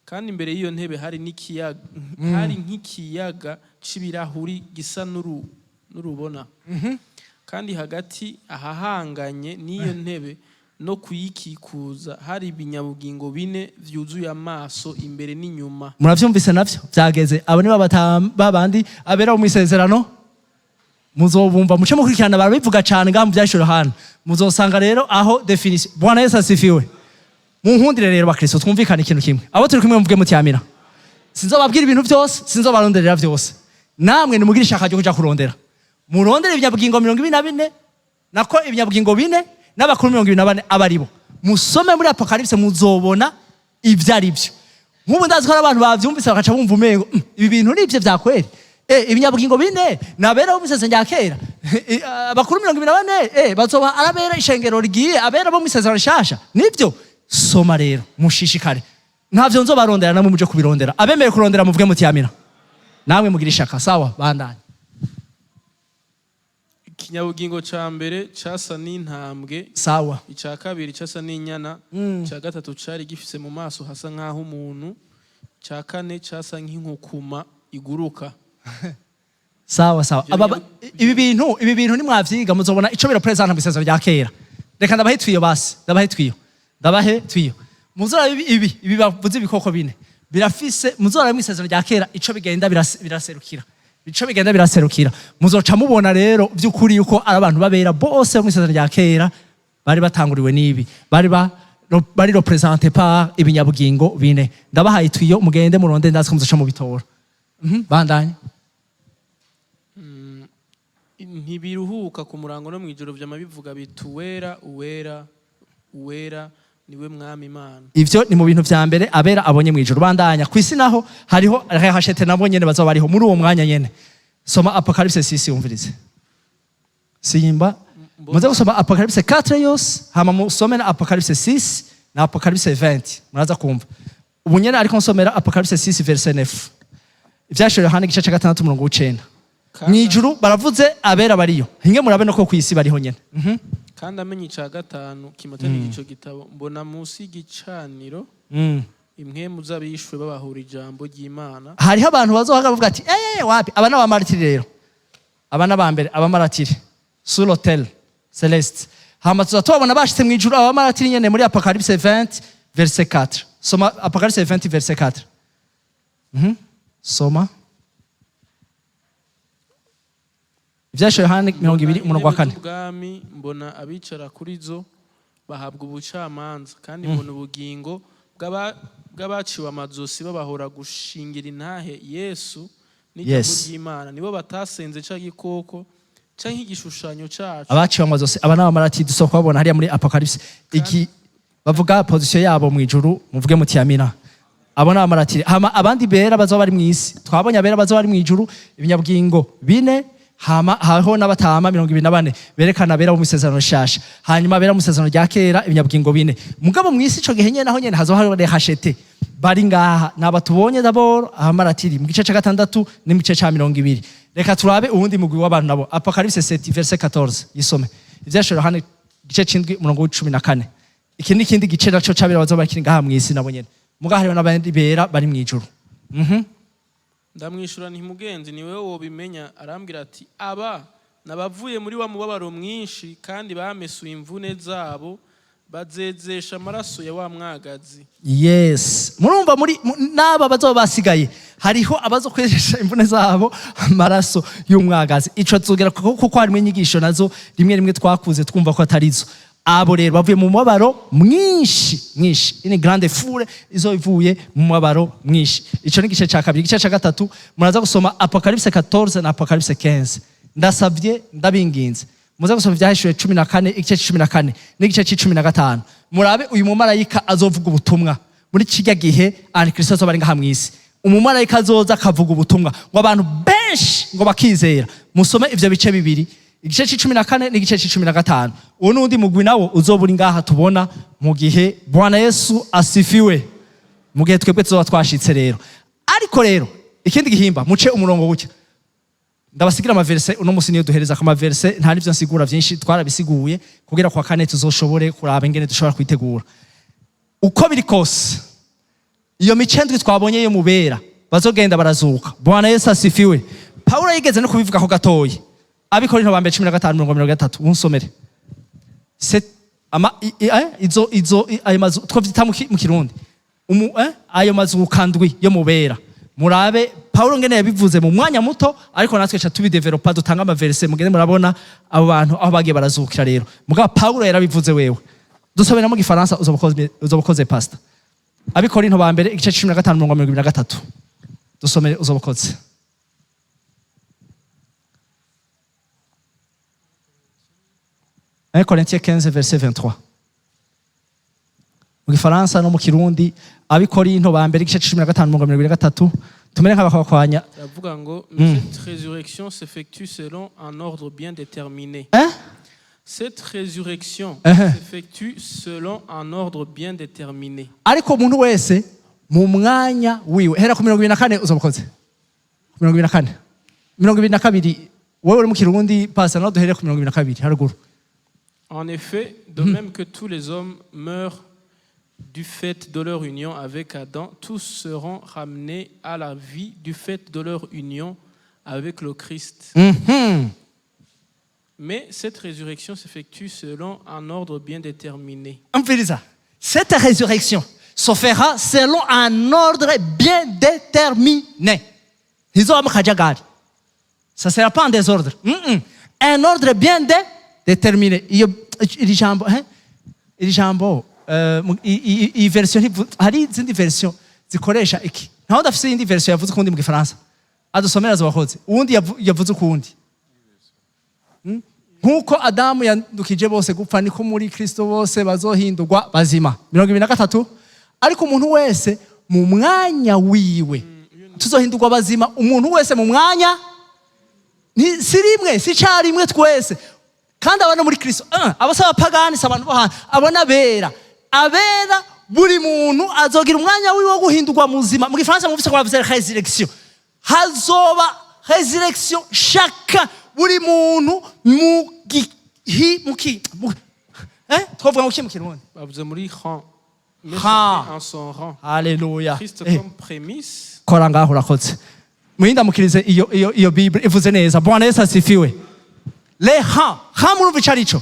Kandi imbere y'iyo ntebe hari n'ikiyaga, hari nk'ikiyaga c'ibirahuri gisa n'urubona. Kandi hagati ahahanganye n'iyo ntebe no kuyikikuza hari ibinyabugingo 4 vyuzuye amaso imbere n'inyuma. Muravyumvise navyo byageze abo ni babandi abera mu isezerano, muzobumva muce mukurikirana barabivuga cyane ngaho mu byasho Yohana. Muzosanga rero aho definition. Bwana Yesu asifiwe. Munkundire rero bakristo twumvikana ikintu kimwe, abo turi kumwe mvuge mutiyamira. Sinzobabwira ibintu byose, sinzobaronderera byose, namwe nimugira ishaka ryo kuja kurondera. Murondere ibinyabugingo 24 nako ibinyabugingo 4 n'abakuru 24 abaribo. Musome muri Apocalypse muzobona ivyo ari byo. Nk'ubu ndazi ko abantu bavyumvise bakaca bumva umengo ibi bintu nivyo vyakweri. Ibinyabugingo 4 nabera bo misezerano rya kera. Abakuru 24 bazoba arabera ishengero rigiye abera bo misezerano rishasha. Nivyo soma rero mushishikare. Ntavyo nzobarondera namwe muje kubirondera. Abemeye kurondera muvuge mutiyamira. Namwe mugira ishaka sawa bandanye. Ikinyabugingo ca mbere casa n'intambwe, sawa. Ica kabiri casa n'inyana, ica gatatu cari gifise mu maso hasa nkaho umuntu, ica kane casa nk'inkukuma iguruka. Sawa sawa. Ibi bintu ni mwavyiga muzobona ico biro present mu isezerano rya kera. Reka ndabahe twiyo basi, ndabahe twiyo. Muzora ibi bavuze ibikoko 4 birafise muzora mu isezerano rya kera ico bigenda biraserukira. Bico bigenda biraserukira. Muzoca mubona rero by'ukuri yuko ari abantu babera bose mu isezerano rya kera bari batanguriwe nibi. Bari represente par ibinyabugingo 4. Ndabahaye twiyo mugende muronde ndazi ko muzoca mu bitora. Bandanye. Ntibiruhuka ku murango no mw'ijoro vy'amabivuga bituwera uwera niwe mwami Imana. Ivyo ni mu bintu vya mbere abera abonye mw'ijoro. Bandanya kwisi naho hariho hashete nabo nyene bazoba bariho muri uwo mwanya nyene. Soma Apocalypse 6 umvirize. Simba muze gusoma Apocalypse 4 yose hama musome na Apocalypse 6 na Apocalypse 20 muraza kumva. Ubu nyene ariko nsomera Apocalypse 6 verset 9. Ivyasho Yohana igice ca 6 umurongo w'9. Mw'ijuru baravuze abera bariyo. Hinge murabe no ko kwisi bariho nyene. Kandi amenye ica gatanu kimatani ico gitabo mbona musi y'igicaniro impwemu z'abishwe babahura ijambo ry'Imana. Hariho abantu bazohaga bavuga ati wapi abana ba martiri rero. Abana ba mbere abamaratiri sur l'autel céleste. Hama tuzatubona bashitse mw'ijuru abamaratiri nyene muri Apocalypse 20 verset 4. Soma Apocalypse 20 verset 4. Soma Ivyasho Yohana 20 umurongo wa 4. Ubwami mbona abicara kuri zo bahabwa ubucamanza, kandi mbona ubugingo bw'abaciwe amazosi babahora gushingira intahe Yesu n'ijambo ry'Imana. Nibo batasenze ca gikoko canke igishushanyo cacu. Abaciwe amazosi aba n'abamarati dusoko babona hariya muri Apocalypse. Iki bavuga position yabo mw'ijuru muvuge mutiyamina. Abo n'abamarati hama abandi bera bazoba bari mw'isi. Twabonye abera bazoba bari mw'ijuru ibinyabugingo 4 hama haho n'abatama 24 berekana bera mu isezerano rishasha. Hanyuma bera mu isezerano rya kera ibinyabugingo 4. Mugabo mw'isi ico gihe nyene naho nyene hazohari hashete bari ngaha nabatubonye d'abord abamaratiri mu gice ca 6 ni mu gice ca 20. Reka turabe uwundi mugwi w'abantu nabo. Apocalypse 7 verset 14 yisome. Ivyasho Yohana gice c'indwi umurongo w'14. Iki ni kindi gice naco cabera bazoba kiri ngaha mw'isi nabo nyene. Muga hariho n'abandi bera bari mw'ijuru. Ndamwishura nti mugenzi ni wewe wobimenya. Arambwira ati aba nabavuye muri wa mubabaro mwinshi kandi bamesuye imvune zabo bazezesha amaraso ya wa mwagazi. Yes, murumva muri naba bazoba basigaye hariho abazokwesha imvune zabo amaraso y'umwagazi. Ico tuzogera kuko harimo inyigisho nazo rimwe twakuze twumva ko atarizo. Abo rero bavuye mu mubabaro mwinshi ini grande foule izo ivuye mu mubabaro mwinshi. Ico ni igice ca kabiri. Igice ca gatatu muraza gusoma Apocalypse 14 na Apocalypse 15. Ndasabye ndabinginze muze gusoma Ivyahishuriwe 14 igice 14 n'igice 15. Murabe uyu mumarayika azovuga ubutumwa muri kijya gihe Antikristo azoba ari ngaha mw'isi. Umumarayika azoza akavuga ubutumwa ngo abantu benshi ngo bakizera. Musome ivyo bice bibiri, igice 14 n'igice 15. Uwo nundi mugwi nawo uzoburi ngaha tubona mu gihe Bwana Yesu asifiwe, mu gihe twebwe tuzoba twashitse rero. Ariko rero ikindi gihimba muce umurongo gutya. Ndabasigira amaverse uno musi niyo duhereza ku maverse nta nivyo nsigura vyinshi twarabisiguye kugira kwa kane tuzoshobore kuraba ingene dushobora kwitegura. Uko biri kose iyo micendwi twabonye yo mubera bazogenda barazuka. Bwana Yesu asifiwe. Paulo yigeze no kubivuga ko gatoyi. Abikorinto bambe 15:33 unsomere. Izo ayo mazu twavyita mu Kirundi. Ayo mazu kandwi yo mubera. Murabe Paulo ngene yabivuze mu mwanya muto ariko natwe cha tubidevelopa dutanga amaverse mugende murabona abo bantu aho bagiye barazukira rero. Mugabo Paulo yarabivuze wewe. Dusomera mu Gifaransa uzobokoze pastor. Abikorinto ba mbere igice 15:23. Dusomere uzobokoze. Corinthiens 15 verset 23. Mu Gifaransa no mu Kirundi Abikorinto ba mbere igice 15:23 tumere nk'abakwanya. Yavuga ngo cette résurrection s'effectue selon un ordre bien déterminé. Cette résurrection s'effectue selon un ordre bien déterminé. Ariko umuntu wese mu mwanya wiwe. Hera ku 24 uzobokoze. 24. 22 wewe uri mu Kirundi pasa no duhere ku 22 haruguru. En effet, de même que tous les hommes meurent du fait de leur union avec Adam, tous seront ramenés à la vie du fait de leur union avec le Christ. Mais cette résurrection s'effectue selon un ordre bien déterminé. Cette résurrection se fera selon un ordre bien déterminé. Ça ne sera pas en désordre. Un ordre bien déterminé. Iri jambo iyi version hari izindi version zikoresha iki. Ntaho dafise indi version yavuze kundi mu Gifaransa. Adusomera abakozi. Uwundi yavuze kundi. Nkuko Adamu yandukije bose gupfa niko muri Kristo bose bazohindurwa bazima. 23. Ariko umuntu wese mu mwanya wiwe tuzohindurwa bazima. Umuntu wese mu mwanya ni sirimwe si carimwe twese. Kandi abana muri Kristo abasaba pagani sabantu bo hano abona bera abera buri muntu azogira umwanya wiwe wo guhindurwa muzima. Mu Gifaransa muvise ko bavuze résurrection. Hazoba résurrection chacun buri muntu twavuga ngo mu Kirundi bavuze muri rang en son rang. Haleluya. Christ comme prémisse. Kora ngaho urakoze. Muhinda mukirize iyo Bible ivuze neza. Bwana Yesu asifiwe. Leha hamuru bicarico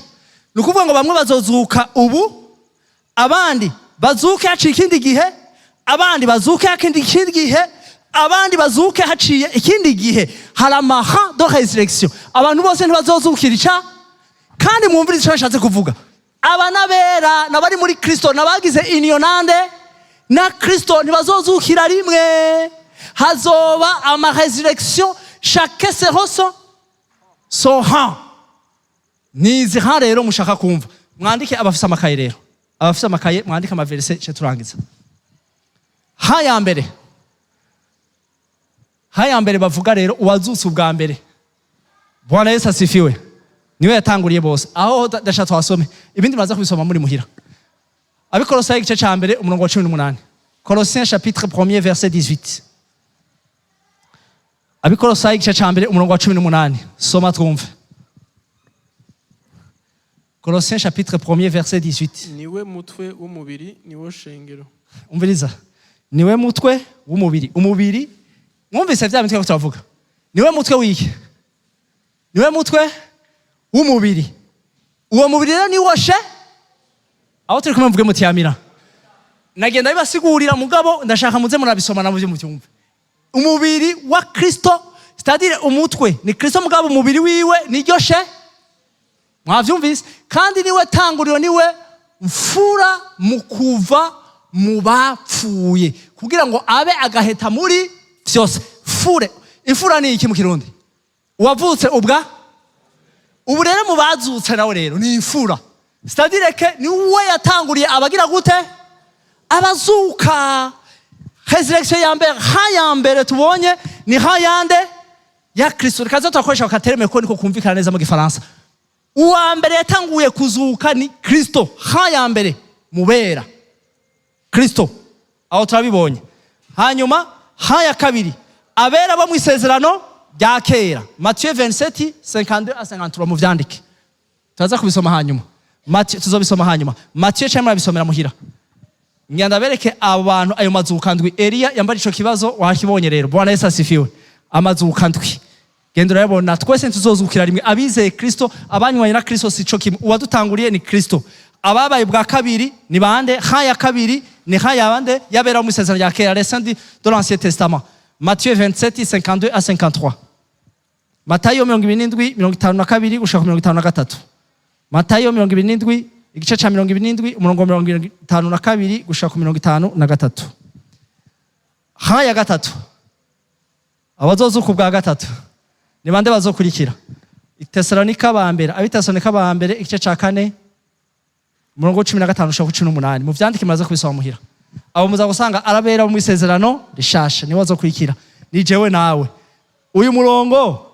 nukuvuga ngo bamwe bazozuka ubu abandi bazuke haciye ikindi gihe abandi bazuke hakindi gihe abandi bazuke haciye ikindi gihe haramaha de résurrection. Abantu bose ntibazozukira kandi mwumvirize icyo nashatse kuvuga. Abanabera nabari muri Kristo nabagize inionande na Kristo ntibazozukira rimwe. Hazoba ama résurrection chacun se ressent so nizi ha rero mushaka kumva mwandike abafisa amakaye rero abafisa amakaye mwandike amaverse cyo turangiza. Ha ya mbere bavuga rero uwazutse ubwa mbere. Bwana Yesu asifiwe. Niwe yatanguriye bose. Aho dasha twasome ibindi muraza kubisoma muri muhira. Abikolosayi igice ca mbere umurongo wa 18. Colossiens chapitre 1er verset 18. Abikolosayi igice ca mbere umurongo wa 18. Soma twumve. Colossiens chapitre 1er verset 18. Niwe mutwe w'umubiri niwo shengero. Umviriza. Niwe mutwe w'umubiri. Umubiri mwumvise vya mitwe turavuga. Niwe mutwe wiki. Niwe mutwe w'umubiri. Uwo mubiri rero ni washe. Aho turi kumwe mvuge muti amina. Nagenda bibasigurira mugabo ndashaka muze murabisoma na muvyo mucyumve. Umubiri wa Kristo, c'est-à-dire umutwe ni Kristo mugabo umubiri wiwe ni ryoshe. Mwavyumvise? Kandi niwe tanguriro, niwe mfura mu kuva mu bapfuye kugira ngo abe agaheta muri vyose. Fure, imfura ni iki mu Kirundi? Uwavutse ubwa? Ubu rero mu bazutse nawe rero ni imfura. C'est-à-dire que niwe yatanguriye abagira gute? Abazuka. Resurrection ya mbere, ya mbere tubonye ni yande ya Kristo. Rikaza twakoresha akatereme ko niko kumvikana neza mu Gifaransa. Uwa mbere yatanguye kuzuka ni Kristo. Ya mbere mubera Kristo. Aho turabibonye. Hanyuma ya kabiri abera bo mu isezerano rya kera. Matthieu 27 52 à 53 mu vyandike. Tuzaza kubisoma hanyuma. Matthieu tuzobisoma hanyuma. Matthieu cyangwa bisomera muhira. Ngenda bereke abantu ayo mazuka ndwi. Elia yambara ico kibazo wakibonye rero. Bwana Yesu asifiwe. Amazuka ndwi. Genda urabona twese tuzozukira rimwe. Abizeye Kristo, abanywanyi na Kristo sico kimwe. Uwadutanguriye ni Kristo. Ababaye bwa kabiri ni bande? Ya kabiri ni ya bande yabera mu isezerano rya kera, les saints de l'Ancien Testament. Matthieu 27 52 à 53. Matayo 27 52 gushaka 53. Matayo 27 igice cha 27 umurongo 52 gushaka 53. Ya gatatu. Abazozuka bwa gatatu ni bande bazokurikira? Itesalonika ba mbere, abitesalonika ba mbere igice cha 4 umurongo 15 gushaka 18. Mu vyandike maze kubisoma muhira. Abo muza gusanga arabera mu isezerano rishasha ni bazokurikira. Ni jewe nawe. Uyu murongo,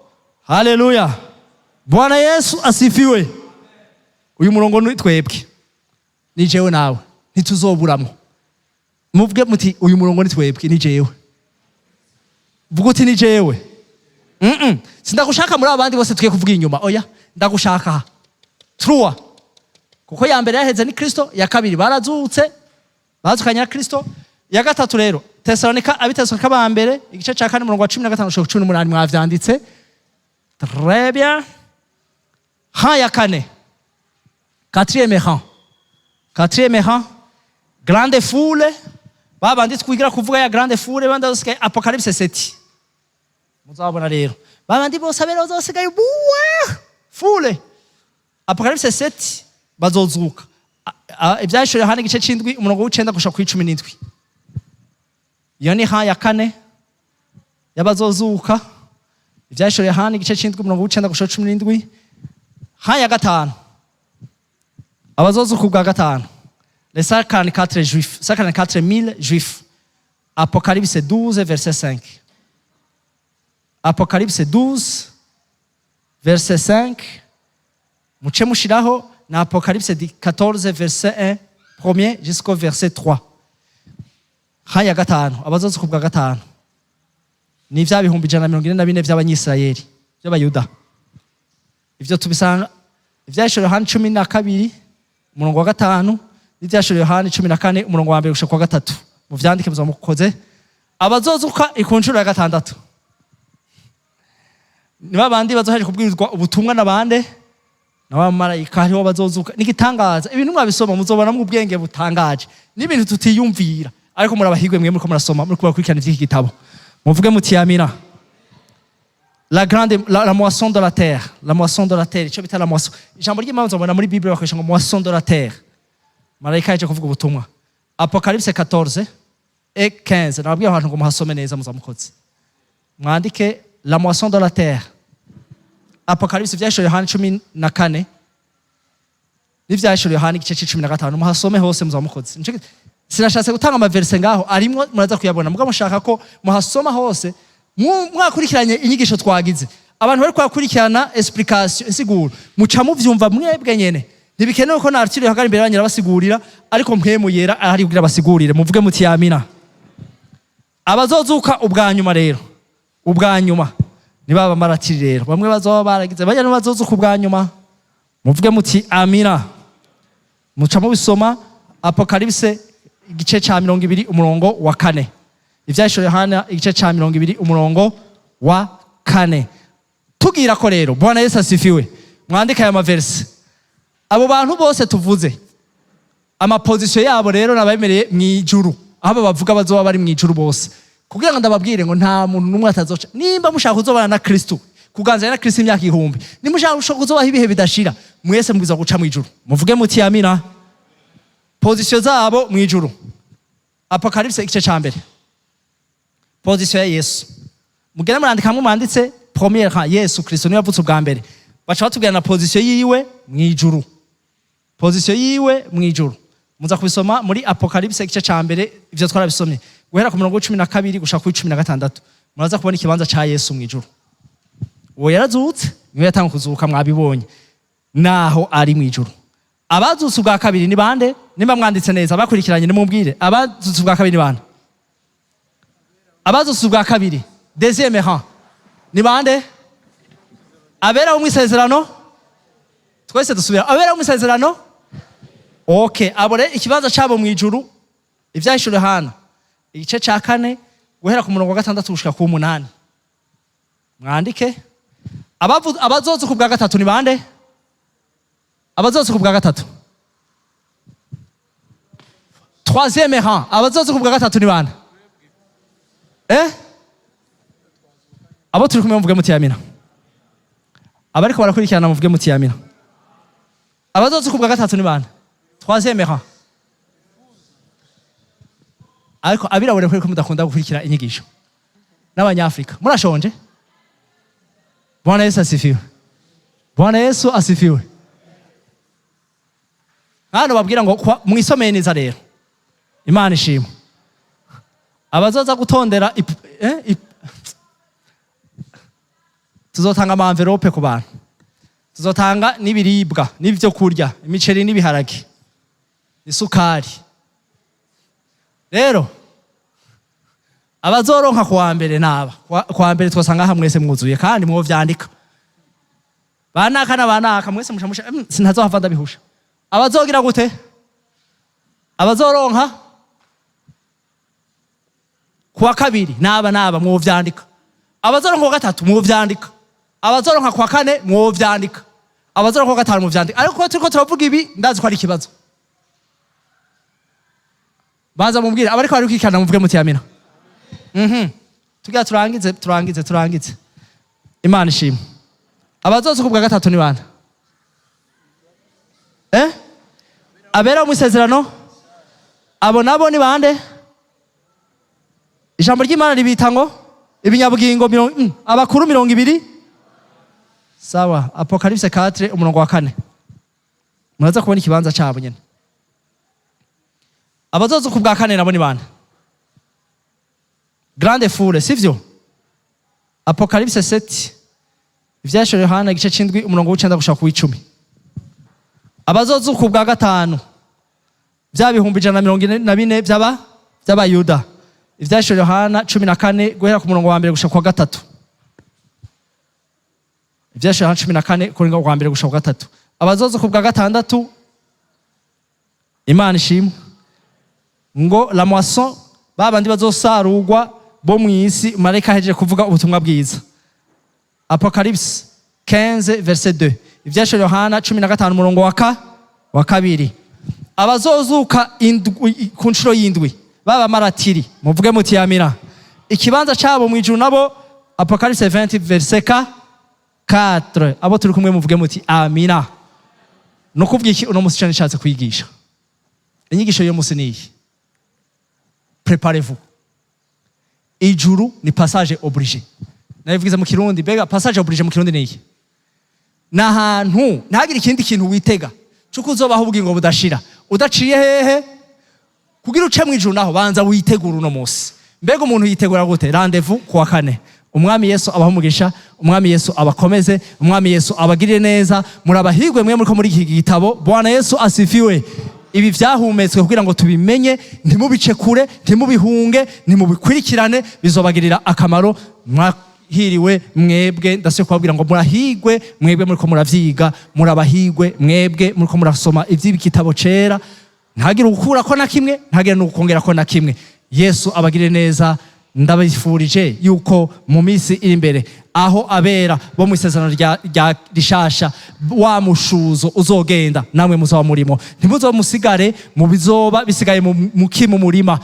haleluya. Bwana Yesu asifiwe. Uyu murongo ni twebwe. Ni jewe nawe. Ntituzoburamo. Muvuge muti uyu murongo ni twebwe, ni jewe. Vuga uti ni jewe. Sindagushaka muri abandi bose tugiye kuvuga inyuma. Oya, ndagushaka. Trua. Kuko ya mbere yaheze ni Kristo, ya kabiri barazutse. Bazukanye na Kristo. Ya gatatu rero, Tesalonika abitesalonika ba mbere igice ca 4 umurongo wa 15 gushika 18 mwavyanditse. Très bien. Ya kane. Quatrième rang. Grande foule. Babandi twigira kuvuga ya grande foule bandi basigaye Apocalypse 7. Muzabona rero. Babandi bose abera basigaye foule. Apocalypse 7 bazozuka. Ibyashuri Yohana igice c'indwi umurongo w'icenda gushika ku 17. Iyo ni ya kane yabazozuka. Ibyashuri Yohana igice c'indwi umurongo w'icenda gushika 17. Ya gatanu. Abazozuka bwa gatanu. Les 54 juifs, 54 000 juifs. Apocalypse 12 verset 5. Apocalypse 12 verset 5. Muce mushiraho na Apocalypse 14 verset 1 premier jusqu'au verset 3. Ya gatanu, abazozuka bwa gatanu. Ni vya bihumbi 144 vy'abanyisirayeli, by'abayuda. Ivyo tubisanga ivyashuri Yohana 12 umurongo wa gatanu, n'ivyashuri Yohana 14 umurongo wa mbere gushika kwa gatatu. Mu vyandike muzamukoze. Abazozuka ikunshuro ya gatandatu. Ni babandi bazohaje kubwirizwa ubutumwa nabande? N'abamarayika hariho bazozuka. Nigitangaza. Ibintu mwabisoma muzobona mu bwenge butangaje. N'ibintu tutiyumvira. Ariko murabahigwe mwe muriko murasoma muri kubakurikirana iki gitabo. Muvuge muti amina. La moisson de la terre. La moisson de la terre. Ico bita la moisson. Ijambo ry'Imana nzobona muri Bible bakoresha ngo moisson de la terre. Marayika yaje kuvuga ubutumwa. Apocalypse 14 et 15. Nababwiye abantu ngo muhasome neza muzamukoze. Mwandike la moisson de la terre. Apocalypse vyashuri Yohana 14. N'ivyashuri Yohana igice c'15 muhasome hose muzamukoze. Sinashatse gutanga amaverse ngaho arimwo muraza kuyabona mugabo mushaka ko muhasoma hose mwakurikiranye inyigisho twagize. Abantu bari kwakurikirana explication insiguro muca muvyumva mwebwe nyene. Ntibikenewe ko nartiri hagari imbere y'abanyira basigurira ariko mpemu yera ahari kugira basigurire. Muvuge muti amina. Abazozuka ubwanyuma rero. Ubwanyuma ni baba maratiri rero. Bamwe bazoba baragize bajya bazozuka ubwanyuma. Muvuge muti amina. Muca mubisoma Apocalypse igice ca 20 umurongo wa 4. Ivyashuri Yohana igice ca 20 umurongo wa 4. Tugira ko rero Bwana Yesu asifiwe. mwandike aya maverse. Abo bantu bose tuvuze amapozisiyo yabo rero nabemereye mw'ijuru, aho bavuga bazoba bari mw'ijuru bose, kugira ngo ndababwire ngo nta muntu n'umwe atazoca. Nimba mushaka kuzobana na Kristo, kuganzira na Kristo imyaka 1000, nimushaka kuzobaho ibihe bidashira, mwese mubwiza guca mw'ijuru. Muvuge muti amina. Pozisiyo zabo mw'ijuru. Apocalypse igice ca mbere. Pozisiyo ya Yesu. Mugera murandika hamwe mwanditse premier ka Yesu Kristo niwe yavutse ubwa mbere. Baca batubwira na pozisiyo yiwe mw'ijuru. Pozisiyo yiwe mw'ijuru. Muza kubisoma muri Apocalypse igice ca mbere, ivyo twarabisomye. Guhera ku murongo 12 gushaka ku 16. Muraza kubona ikibanza ca Yesu mw'ijuru. Uwo yarazutse, niwe yatanga kuzuka mwabibonye. Naho ari mw'ijuru. Abazutse ubwa kabiri ni bande? Nimba mwanditse neza bakurikiranye nimumbwire. Abazutse ubwa kabiri ni bande? Abazutse ubwa kabiri, deuxième rang. Ni bande? Abera mu isezerano? Twese dusubira. Abera mu isezerano? Okay, abore ikibanza cabo mw'ijuru. Ivyahishije Yohana igice ca 4 guhera ku murongo wa 6 gushika ku 8. Mwandike. Abazoze ku bwa gatatu ni bande? Abazoze ku bwa gatatu. Troisième rang. Abazoze ku bwa gatatu ni bande? Abo turi kumwe muvuge muti amina. Abariko barakurikirana muvuge muti amina. Abazoze ku bwa gatatu ni bande? Troisième rang. Ariko abirabure kuri ko mudakunda gukurikira inyigisho. N'abanyafrika. Murashonje? Bwana Yesu asifiwe. Bwana Yesu asifiwe. Hano babwira ngo mwisomeye neza rero. Imana ishimwe. Abazoza gutondera tuzotanga ama envelope ku bantu. Tuzotanga n'ibiribwa, n'ivyo kurya, imiceri n'ibiharage, isukari. Rero abazoronka kuwa mbere naba. Kuwa mbere twasanga hamwe mwese mwuzuye kandi mwo vyandika. Banaka na banaka mwese mushamusha sinazohava ndabihusha. Abazogira gute? Abazoronka kuwa kabiri naba mwo vyandika. Abazoronka kuwa gatatu mwo vyandika. Abazoronka kuwa kane mwo vyandika. Abazoronka kuwa gatanu mwo vyandika. Ariko turiko turavuga ibi ndazi ko ari ikibazo. Baza mumbwira abariko bari kwikana muvuge muti amina. Tugira turangize. Imana ishimwe. Abazoze ku bwa gatatu ni bande? Abera mu isezerano? Abo nabo ni bande? Ijambo ry'Imana ribita ngo ibinyabugingo abakuru 200. Sawa. Apocalypse 4 umurongo wa 4. Muraza kubona ikibanza cyabo nyene. Abazoze ku bwa kane nabo ni bande? Grande foule, sivyo? Apocalypse 7. Ivyahishije Yohana igice c'indwi umurongo w'9 gushaka ku 10. Abazoze ku bwa gatanu bya bihumbi 144 by'abayuda. Ivyahishije Yohana 14 guhera ku murongo wa 1 gushaka ku 3. Ivyahishije Yohana 14 ku murongo wa 1 gushaka ku 3. Abazoze ku bwa gatandatu Imana ishimwe ngo la moisson babandi bazosarugwa bo mwisi mareka heje kuvuga ubutumwa bwiza. Apocalypse 15 verset 2. Ivyahishije Yohana 15 umurongo wa kabiri. Abazozuka ku nshuro y'indwi baba maratiri muvuge muti amina. Ikibanza cabo mw'ijuru nabo Apocalypse 20 verset 4. Abo turi kumwe muvuge muti amina. No kuvuga iki uno musi cyane nshatse kwigisha. Inyigisho yo musi niyi. Préparez-vous. Ijuru ni passage obligé. Nabivugize mu Kirundi, bega passage obligé mu Kirundi niyi. Nahantu ntagire ikindi kintu witega cuko uzobaho ubugingo budashira. Udaciye hehe? Kugira uce mw'ijuru naho banza witegura uno musi. Mbega umuntu yitegura gute? Rendez-vous kuwa kane. Umwami Yesu abahumugisha, Umwami Yesu abakomeze, Umwami Yesu abagirire neza, murabahirwe mwe muriko muri iki gitabo. Bwana Yesu asifiwe. Ibi vyahumetswe kugira ngo tubimenye, ntimubice kure, ntimubihunge, ntimubikurikirane, bizobagirira akamaro. Mwahiriwe mwebwe, ndasiye kubabwira ngo murahigwe mwebwe muriko muravyiga, murabahigwe mwebwe muriko murasoma ivy'igitabo cera. Ntagire ukura ko na kimwe, ntagire n'ukongera ko na kimwe. Yesu abagirire neza. Ndabifurije yuko mu minsi iri imbere aho abera bo mu isezerano rya rishasha wa mushuzo uzogenda namwe muzoba murimo. Ntimuzomusigare mu bizoba bisigaye mu murima.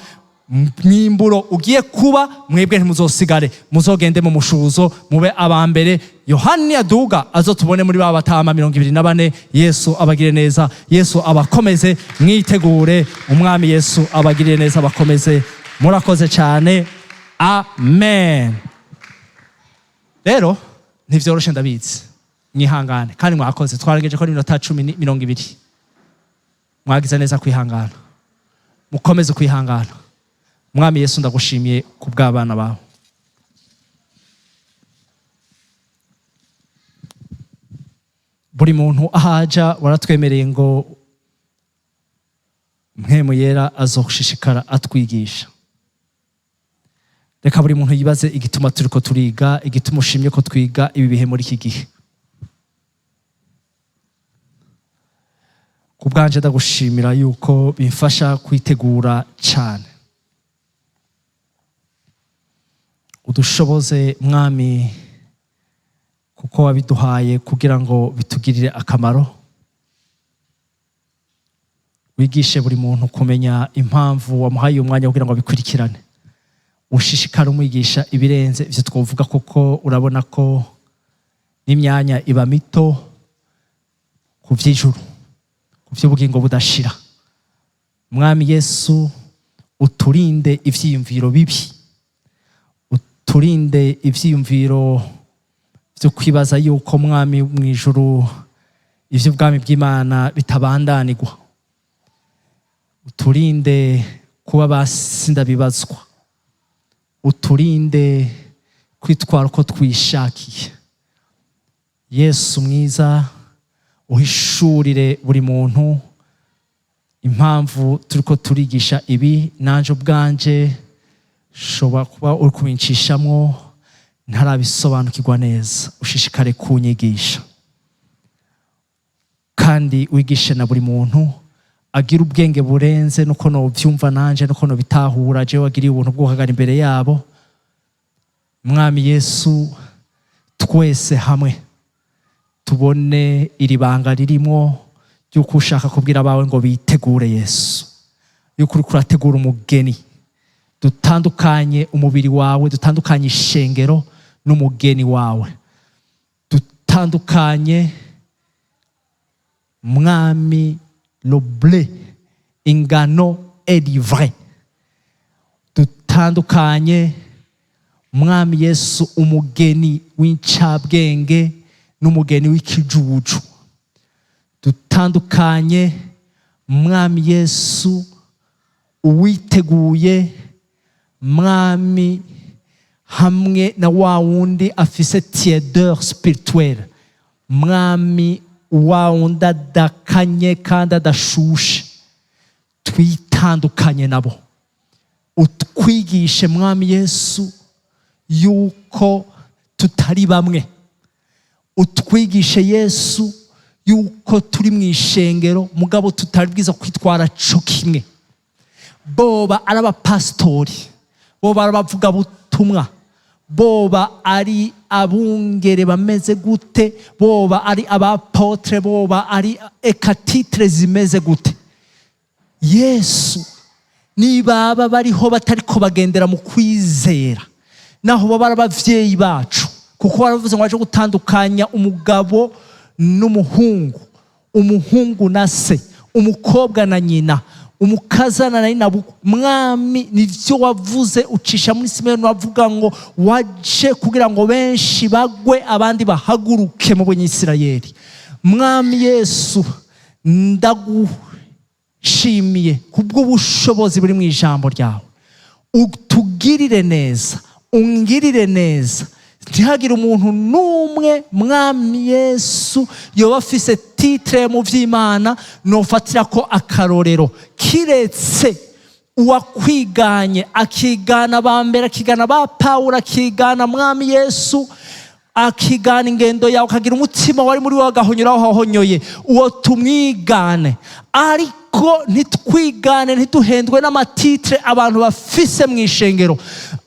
Mwimburo ugiye kuba mwebwe ntimuzosigare, muzogende mu mushuzo mube abambere. Yohana yaduga azotubone muri ba batama 24. Yesu abagire neza, Yesu abakomeze, mwitegure, umwami Yesu abagire neza, abakomeze. Murakoze cyane, amen. Rero ntivyoroshe ndabizi, mwihangane kandi mwakoze. Twarageje ko iminota 10-20, mwagize neza kwihangana, mukomeze kwihangana. Mwami Yesu ndagushimiye ku bw'abana bawe. Buri muntu ahaja waratwemereye ngo mpemu yera azoshishikara atwigisha. Reka buri muntu yibaze igituma turiko turiga, igituma ushimye ko twiga ibi bihe muri iki gihe. Ku bwanje ndagushimira yuko bimfasha kwitegura cyane. Udushoboze mwami, kuko wabiduhaye kugira ngo bitugirire akamaro. Wigishe buri muntu kumenya impamvu wamuhaye umwanya kugira ngo abikurikirane. Ushishikara umwigisha ibirenze ivyo twovuga, kuko urabona ko n'imyanya iba mito ku vy'ijuru, ku vy'ubugingo budashira. Mwami Yesu, uturinde ivyiyumviro bibi, uturinde ivyiyumviro byo kwibaza yuko mwami mw'ijuru ivy'ubwami bw'Imana bitabandanirwa. Uturinde kuba basinda bibazwa, uturinde kwitwara uko twishakiye. Yesu mwiza, uhishurire buri muntu impamvu turiko turigisha ibi. Nanje ubwanje shobora kuba uri kubincishamo ntarabisobanukirwa neza. Ushishikare kunyigisha kandi wigishe na buri muntu agira ubwenge burenze nuko no byumva nanje, nuko no bitahura je wagiriye ubuntu bwo guhagarara imbere yabo. Mwami Yesu, twese hamwe tubone iri banga ririmo yuko ushaka kubwira abawe ngo bitegure Yesu, yuko uri kurategura umugeni. Dutandukanye umubiri wawe, dutandukanye ishengero n'umugeni wawe, dutandukanye mwami l'obligé, ingano et vrai. Dutandukanye mwami Yesu umugeni w'incabwenge n'umugeni w'ikijuju. Dutandukanye mwami Yesu uwiteguye, mwami hamwe na wa wundi afise tiédeur spirituelle, mwami wa wundi adakanye kandi adashushe. Twitandukanye nabo, utwigishe mwami Yesu yuko tutari bamwe. Utwigishe Yesu yuko turi mu ishengero mugabo tutari bwiza kwitwara co kimwe. Boba ari abapastori, boba ari abavuga butumwa, boba ari abungere bameze gute, boba ari abapotre, boba ari ekatitre zimeze gute. Yesu, nibaba bariho batariko bagendera mu kwizera, naho baba ari abavyeyi bacu, kuko baravuze ngo baje gutandukanya umugabo n'umuhungu, umuhungu na se, umukobwa na nyina, umukazana na nyina. Mwami, nivyo wavuze ucisha muri Simeyoni, wavuga ngo waje kugira ngo benshi bagwe abandi bahaguruke mu Banyisirayeli. Mwami Yesu, ndagushimiye kubw'ubushobozi buri mu ijambo ryawe. Utugirire neza, ungirire neza, ntihagire umuntu n'umwe mwami Yesu yoba afise titre mu vy'Imana nofatira ko akarorero, kiretse uwakwiganye akigana bambera, akigana ba Pawulo, akigana mwami Yesu, akigana ingendo yawe, akagira umutima wari muri wowe agahonyora aho hahonyoye, uwo tumwigane. Ariko ariko ntitwigane ntituhendwe n'amatitre abantu bafise mu ishengero,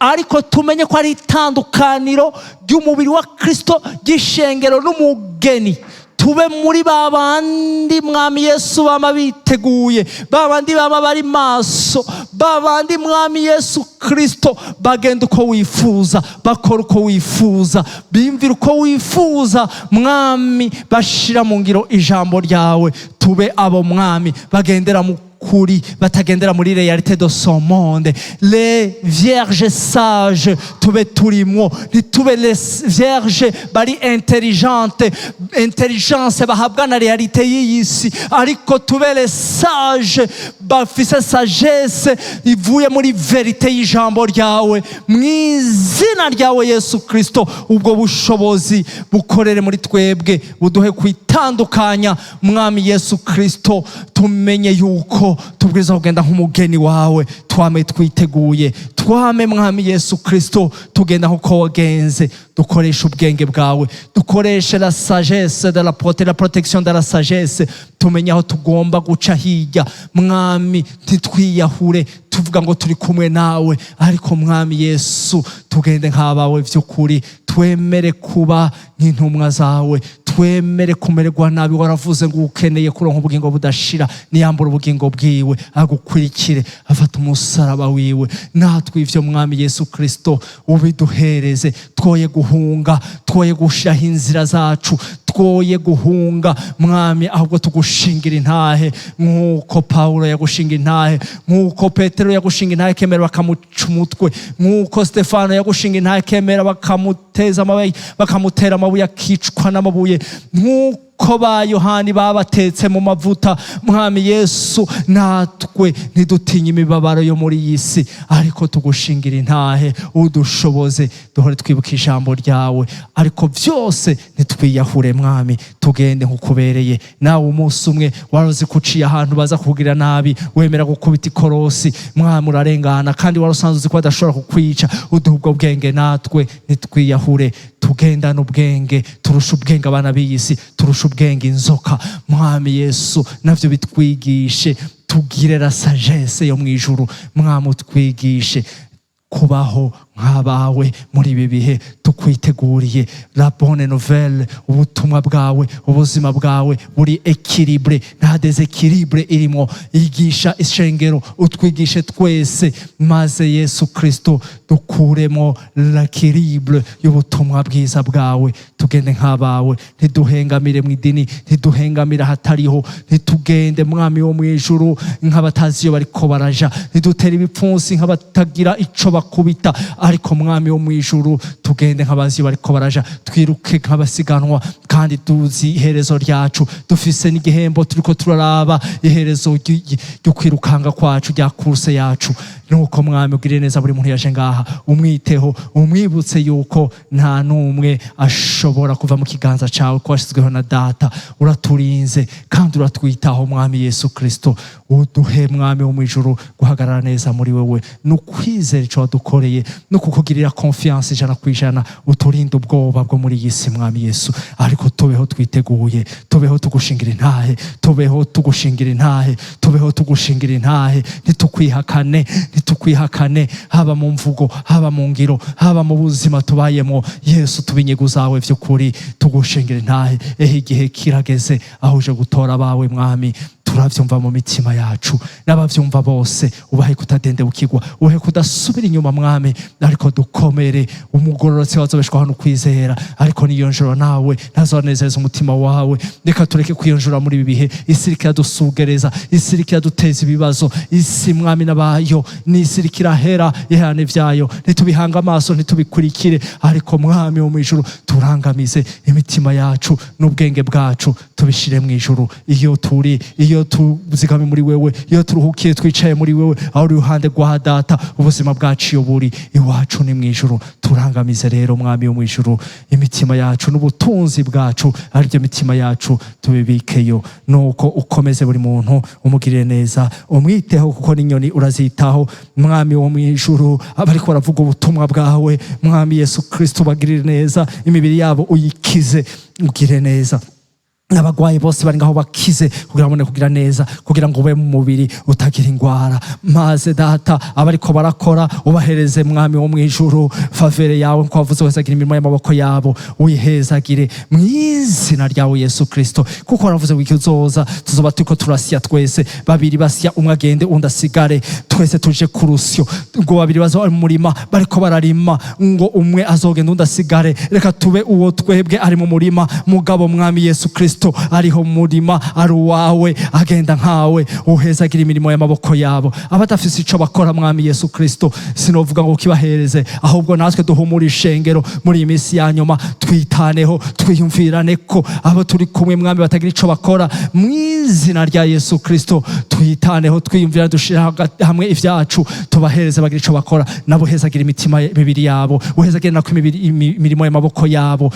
ariko tumenye ko ari itandukaniro ry'umubiri wa Kristo ry'ishengero n'umugeni. Tube muri babandi mwami Yesu bama biteguye, babandi bama bari maso, babandi mwami Yesu Kristo bagenda uko wifuza, bakora uko wifuza, bimvira uko wifuza mwami, bashira mu ngiro ijambo ryawe. Tube abo mwami bagendera mu kuri, batagendera muri réalité de son monde. Les vierges sages tube turimwo, ntitube les vierges bari intelligente bahabwa na réalité y'isi, ariko tube les sages bafise sagesse ivuye muri vérité y'ijambo ryawe. Mw'izina ryawe Yesu Kristo, ubwo bushobozi bukorere muri twebwe, buduhe kwitandukanya mwami Yesu Kristo. Tumenye yuko tubwiza kugenda nk'umugeni wawe, twame twiteguye, twame mwami Yesu Kristo tugenda nk'uko wagenze. Dukoresha ubwenge bwawe, dukoreshe la sagesse de la protection de la sagesse, tumenye aho tugomba guca hirya mwami, ntitwiyahure tuvuga ngo turi kumwe nawe, ariko mwami Yesu tugende nk'abawe vy'ukuri. Twemere kuba nk'intumwa zawe, twemere kumererwa nabi. Waravuze ngo ukeneye kuronka ubugingo budashira niyambura ubugingo bwiwe agukurikire, afata umusaraba wiwe. Natwe ivyo mwami Yesu Kristo ubiduhereze, twoye guhunga, twoye gushiraho inzira zacu, twoye guhunga mwami, ahubwo tugushingira intahe nk'uko Paulo yagushinga intahe, nk'uko Petero yagushinga intahe kemera bakamuca umutwe, nk'uko Stefano yagushinga intahe kemera bakamutera amabuye akicwa n'amabuye, nk'uko ba Yohani babatetse mu mavuta. Mwami Yesu, natwe ntidutinye imibabaro yo muri iyi si, ariko tugushingira intahe, udushoboze duhore twibuka ijambo ryawe, ariko byose ntitwiyahure mwami, tugende nk'ukubereye. Nawe umunsi umwe warozi kuciye ahantu baza kugira nabi, wemera gukubita ikorosi mwami, urarengana, kandi warusanze uzi ko badashobora kukwica. Uduha ubwo bwenge, natwe ntitwiyahure, tugendane ubwenge, turusha ubwenge abana b'iyisi, turusha ubwenge inzoka. Mwami Yesu, navyo bitwigishe, tugire la sagesse yo mw'ijuru mwami, utwigishe kubaho nk'abawe muri ibi bihe. Tukwiteguriye la bonne nouvelle, ubutumwa bwawe, ubuzima bwawe buri équilibré, nta déséquilibre irimo. Igisha ishengero, utwigishe twese, maze Yesu Kristo dukuremo l'équilibre y'ubutumwa bwiza bwawe. Tugende nk'abawe, ntiduhengamire mu idini, ntiduhengamire hatariho, ntitugende mwami wo mw'ijuru nk'abatazi iyo bariko baraja, ntidutere ibipfunsi nk'abatagira ico bakubita, ariko mwami wo mw'ijuru tugende nk'abazi iyo bariko baraja, twiruke nk'abasiganwa, kandi tuzi iherezo ryacu, dufise n'igihembo turiko turaraba, iherezo ryo kwirukanga kwacu, rya kurse yacu. Nuko mwami ugirire neza buri muntu yaje ngaha, umwiteho, umwibutse yuko nta n'umwe ashobora kuva mu kiganza cawe, ko washizweho na Data. Uraturinze kandi uratwitaho mwami Yesu Kristo. Uduhe mwami wo mw'ijuru guhagarara neza muri wewe, n'ukwizera ico wadukoreye, no kukugirira confiance 100%. Uturinde ubwoba bwo muri iyi si mwami Yesu, ariko tubeho twiteguye, tubeho tugushingira intahe, tubeho tugushingira intahe, tubeho tugushingira intahe. Ntitukwihakane, haba mu mvugo, haba mu ngiro, haba mu buzima tubayemo. Yesu, tubinyegu zawe vy'ukuri, tugushingira intahe. Igihe kirageze aho uje gutora abawe mwami, turavyumva mu mitima yacu, n'abavyumva bose ubahe kutadendebukirwa, ubahe kudasubira inyuma mwami, ariko dukomere. Umugororotsi wazobeshwaho no kwizera, ariko niyo njoro nawe ntazonezeza umutima wawe. Reka tureke kwiyonjora muri ibi bihe, isi iriko iradusugereza, isi iriko iraduteza ibibazo. Isi mwami n'abayo ni isi iriko irahera ihane vyayo, ntitubihanga amaso, ntitubikurikire, ariko mwami wo mw'ijuru turangamize imitima yacu n'ubwenge bwacu, tubishire mw'ijuru. Iyo tuzigame muri wewe, iyo turuhukiye twicaye muri wewe, aho uri iruhande rwa Data, ubuzima bwacu iyo buri iwacu ni mw'ijuru. Turangamize rero mwami wo mw'ijuru imitima yacu n'ubutunzi bwacu, aribyo mitima yacu tubibikeyo. Nuko ukomeze buri muntu, umugirire neza, umwiteho, kuko n'inyoni urazitaho mwami wo mw'ijuru. Abariko baravuga ubutumwa bwawe mwami Yesu Kristo, bagirire neza, imibiri yabo uyikize, ugire neza. n'abagwayi bose bari ngaho bakize kugira ngo kugira neza, kugira ngo ube mu mubiri utagira ingwara. Maze data abariko barakora ubahereze mwami wo mw'ijuru, favere yawe nko wavuze wezagira imirimo y'amaboko yabo uyihezagire mu izina ryawe Yesu Kristo, kuko waravuze wiki uzoza tuzoba turiko turasya twese, babiri basya umwe agende undi asigare, twese tuje ku rusyo, ngo babiri bazoba mu murima bariko bararima, ngo umwe azogenda undi asigare. Reka tube uwo twebwe ari mu murima, mugabo mwami Yesu Kristo ariho murima ari uwawe, agenda nkawe, uhezagira imirimo y'amaboko yabo. Abadafise ico bakora mwami Yesu Kristo sinovuga ngo kibahereze, ahubwo natwe duhumura ishengero muri iyi minsi ya nyuma, twitaneho twiyumvirane ko abo turi kumwe mwami batagira ico bakora, mu izina rya Yesu Kristo twitaneho twiyumvirane, dushira hamwe ivyacu tubahereze bagira ico bakora, nabo hezagira imitima mibiri yabo, uhezagira nako imirimo y'amaboko yabo,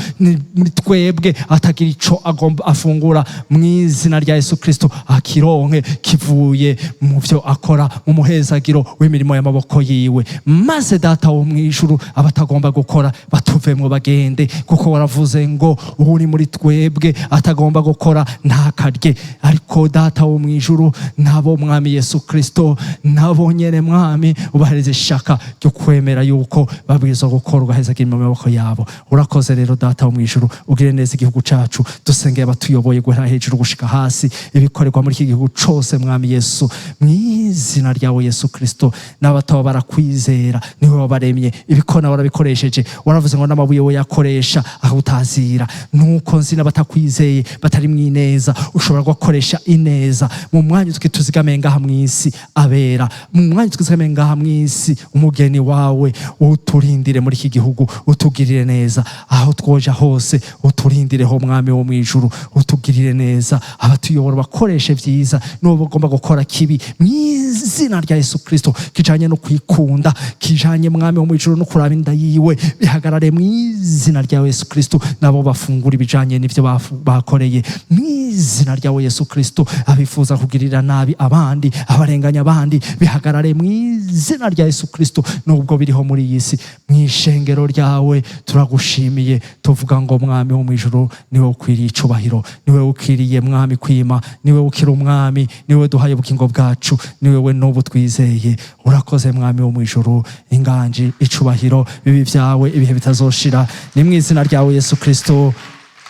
muri twebwe atagira ico agomba afungura mu izina rya Yesu Kristo, akironke kivuye mu byo akora mu muhezagiro w'imirimo y'amaboko yiwe. Maze data wo mw'ijuru abatagomba gukora batuvemwo bagende, kuko waravuze ngo uri muri twebwe atagomba gukora ntakarye. Ariko data wo mw'ijuru nabo mwami Yesu Kristo, nabo nyene mwami ubahereze ishaka ryo kwemera yuko babwirizwa gukora, ugahezagira imirimo y'amaboko yabo. Urakoze rero data wo mw'ijuru, ugire neza igihugu cacu, dusengeye abatuyoboye guhera hejuru gushika hasi, ibikorerwa muri iki gihugu cose mwami Yesu, mu izina ryawe Yesu Kristo. N'abataba barakwizera niwe wabaremye, ibikona warabikoresheje, waravuze ngo n'amabuye we yakoresha akutazira. Nuko nzi n'abatakwizeye batari mwineza ushobora gukoresha ineza mu mwanya tukituzigame ngaha mw'isi abera, mu mwanya tukizigame ngaha mw'isi umugeni wawe, uturindire muri iki gihugu, utugirire neza aho twoja hose, uturindireho mwami wo mw'ijuru, utugirire neza abatuyobora bakoreshe vyiza, n'uwo bagomba gukora kibi mu izina rya Yesu Kristo, kijanye no kwikunda, kijanye mwami wo mw'ijuru no kuraba inda yiwe, bihagarare mu izina rya Yesu Kristo. Nabo bafungura ibijanye n'ivyo bakoreye mu izina rya Yesu Kristo. Abifuza kugirira nabi abandi, abarenganya abandi, bihagarare mu izina rya Yesu Kristo. Nubwo biriho muri iyi si, mw'ishengero ryawe turagushimiye, tuvuga ngo mwami wo mw'ijuru niwe ukwiriye icubahiro, niwe ukwiriye mwami kwima, niwe ukiri umwami, niwe duhaye ubugingo bwacu, niwe we n'ubu twizeye. Urakoze mwami wo mw'ijuru, inganji icubahiro bibi vyawe ibihe bitazoshira, ni mu izina ryawe Yesu Kristo,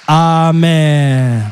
amen.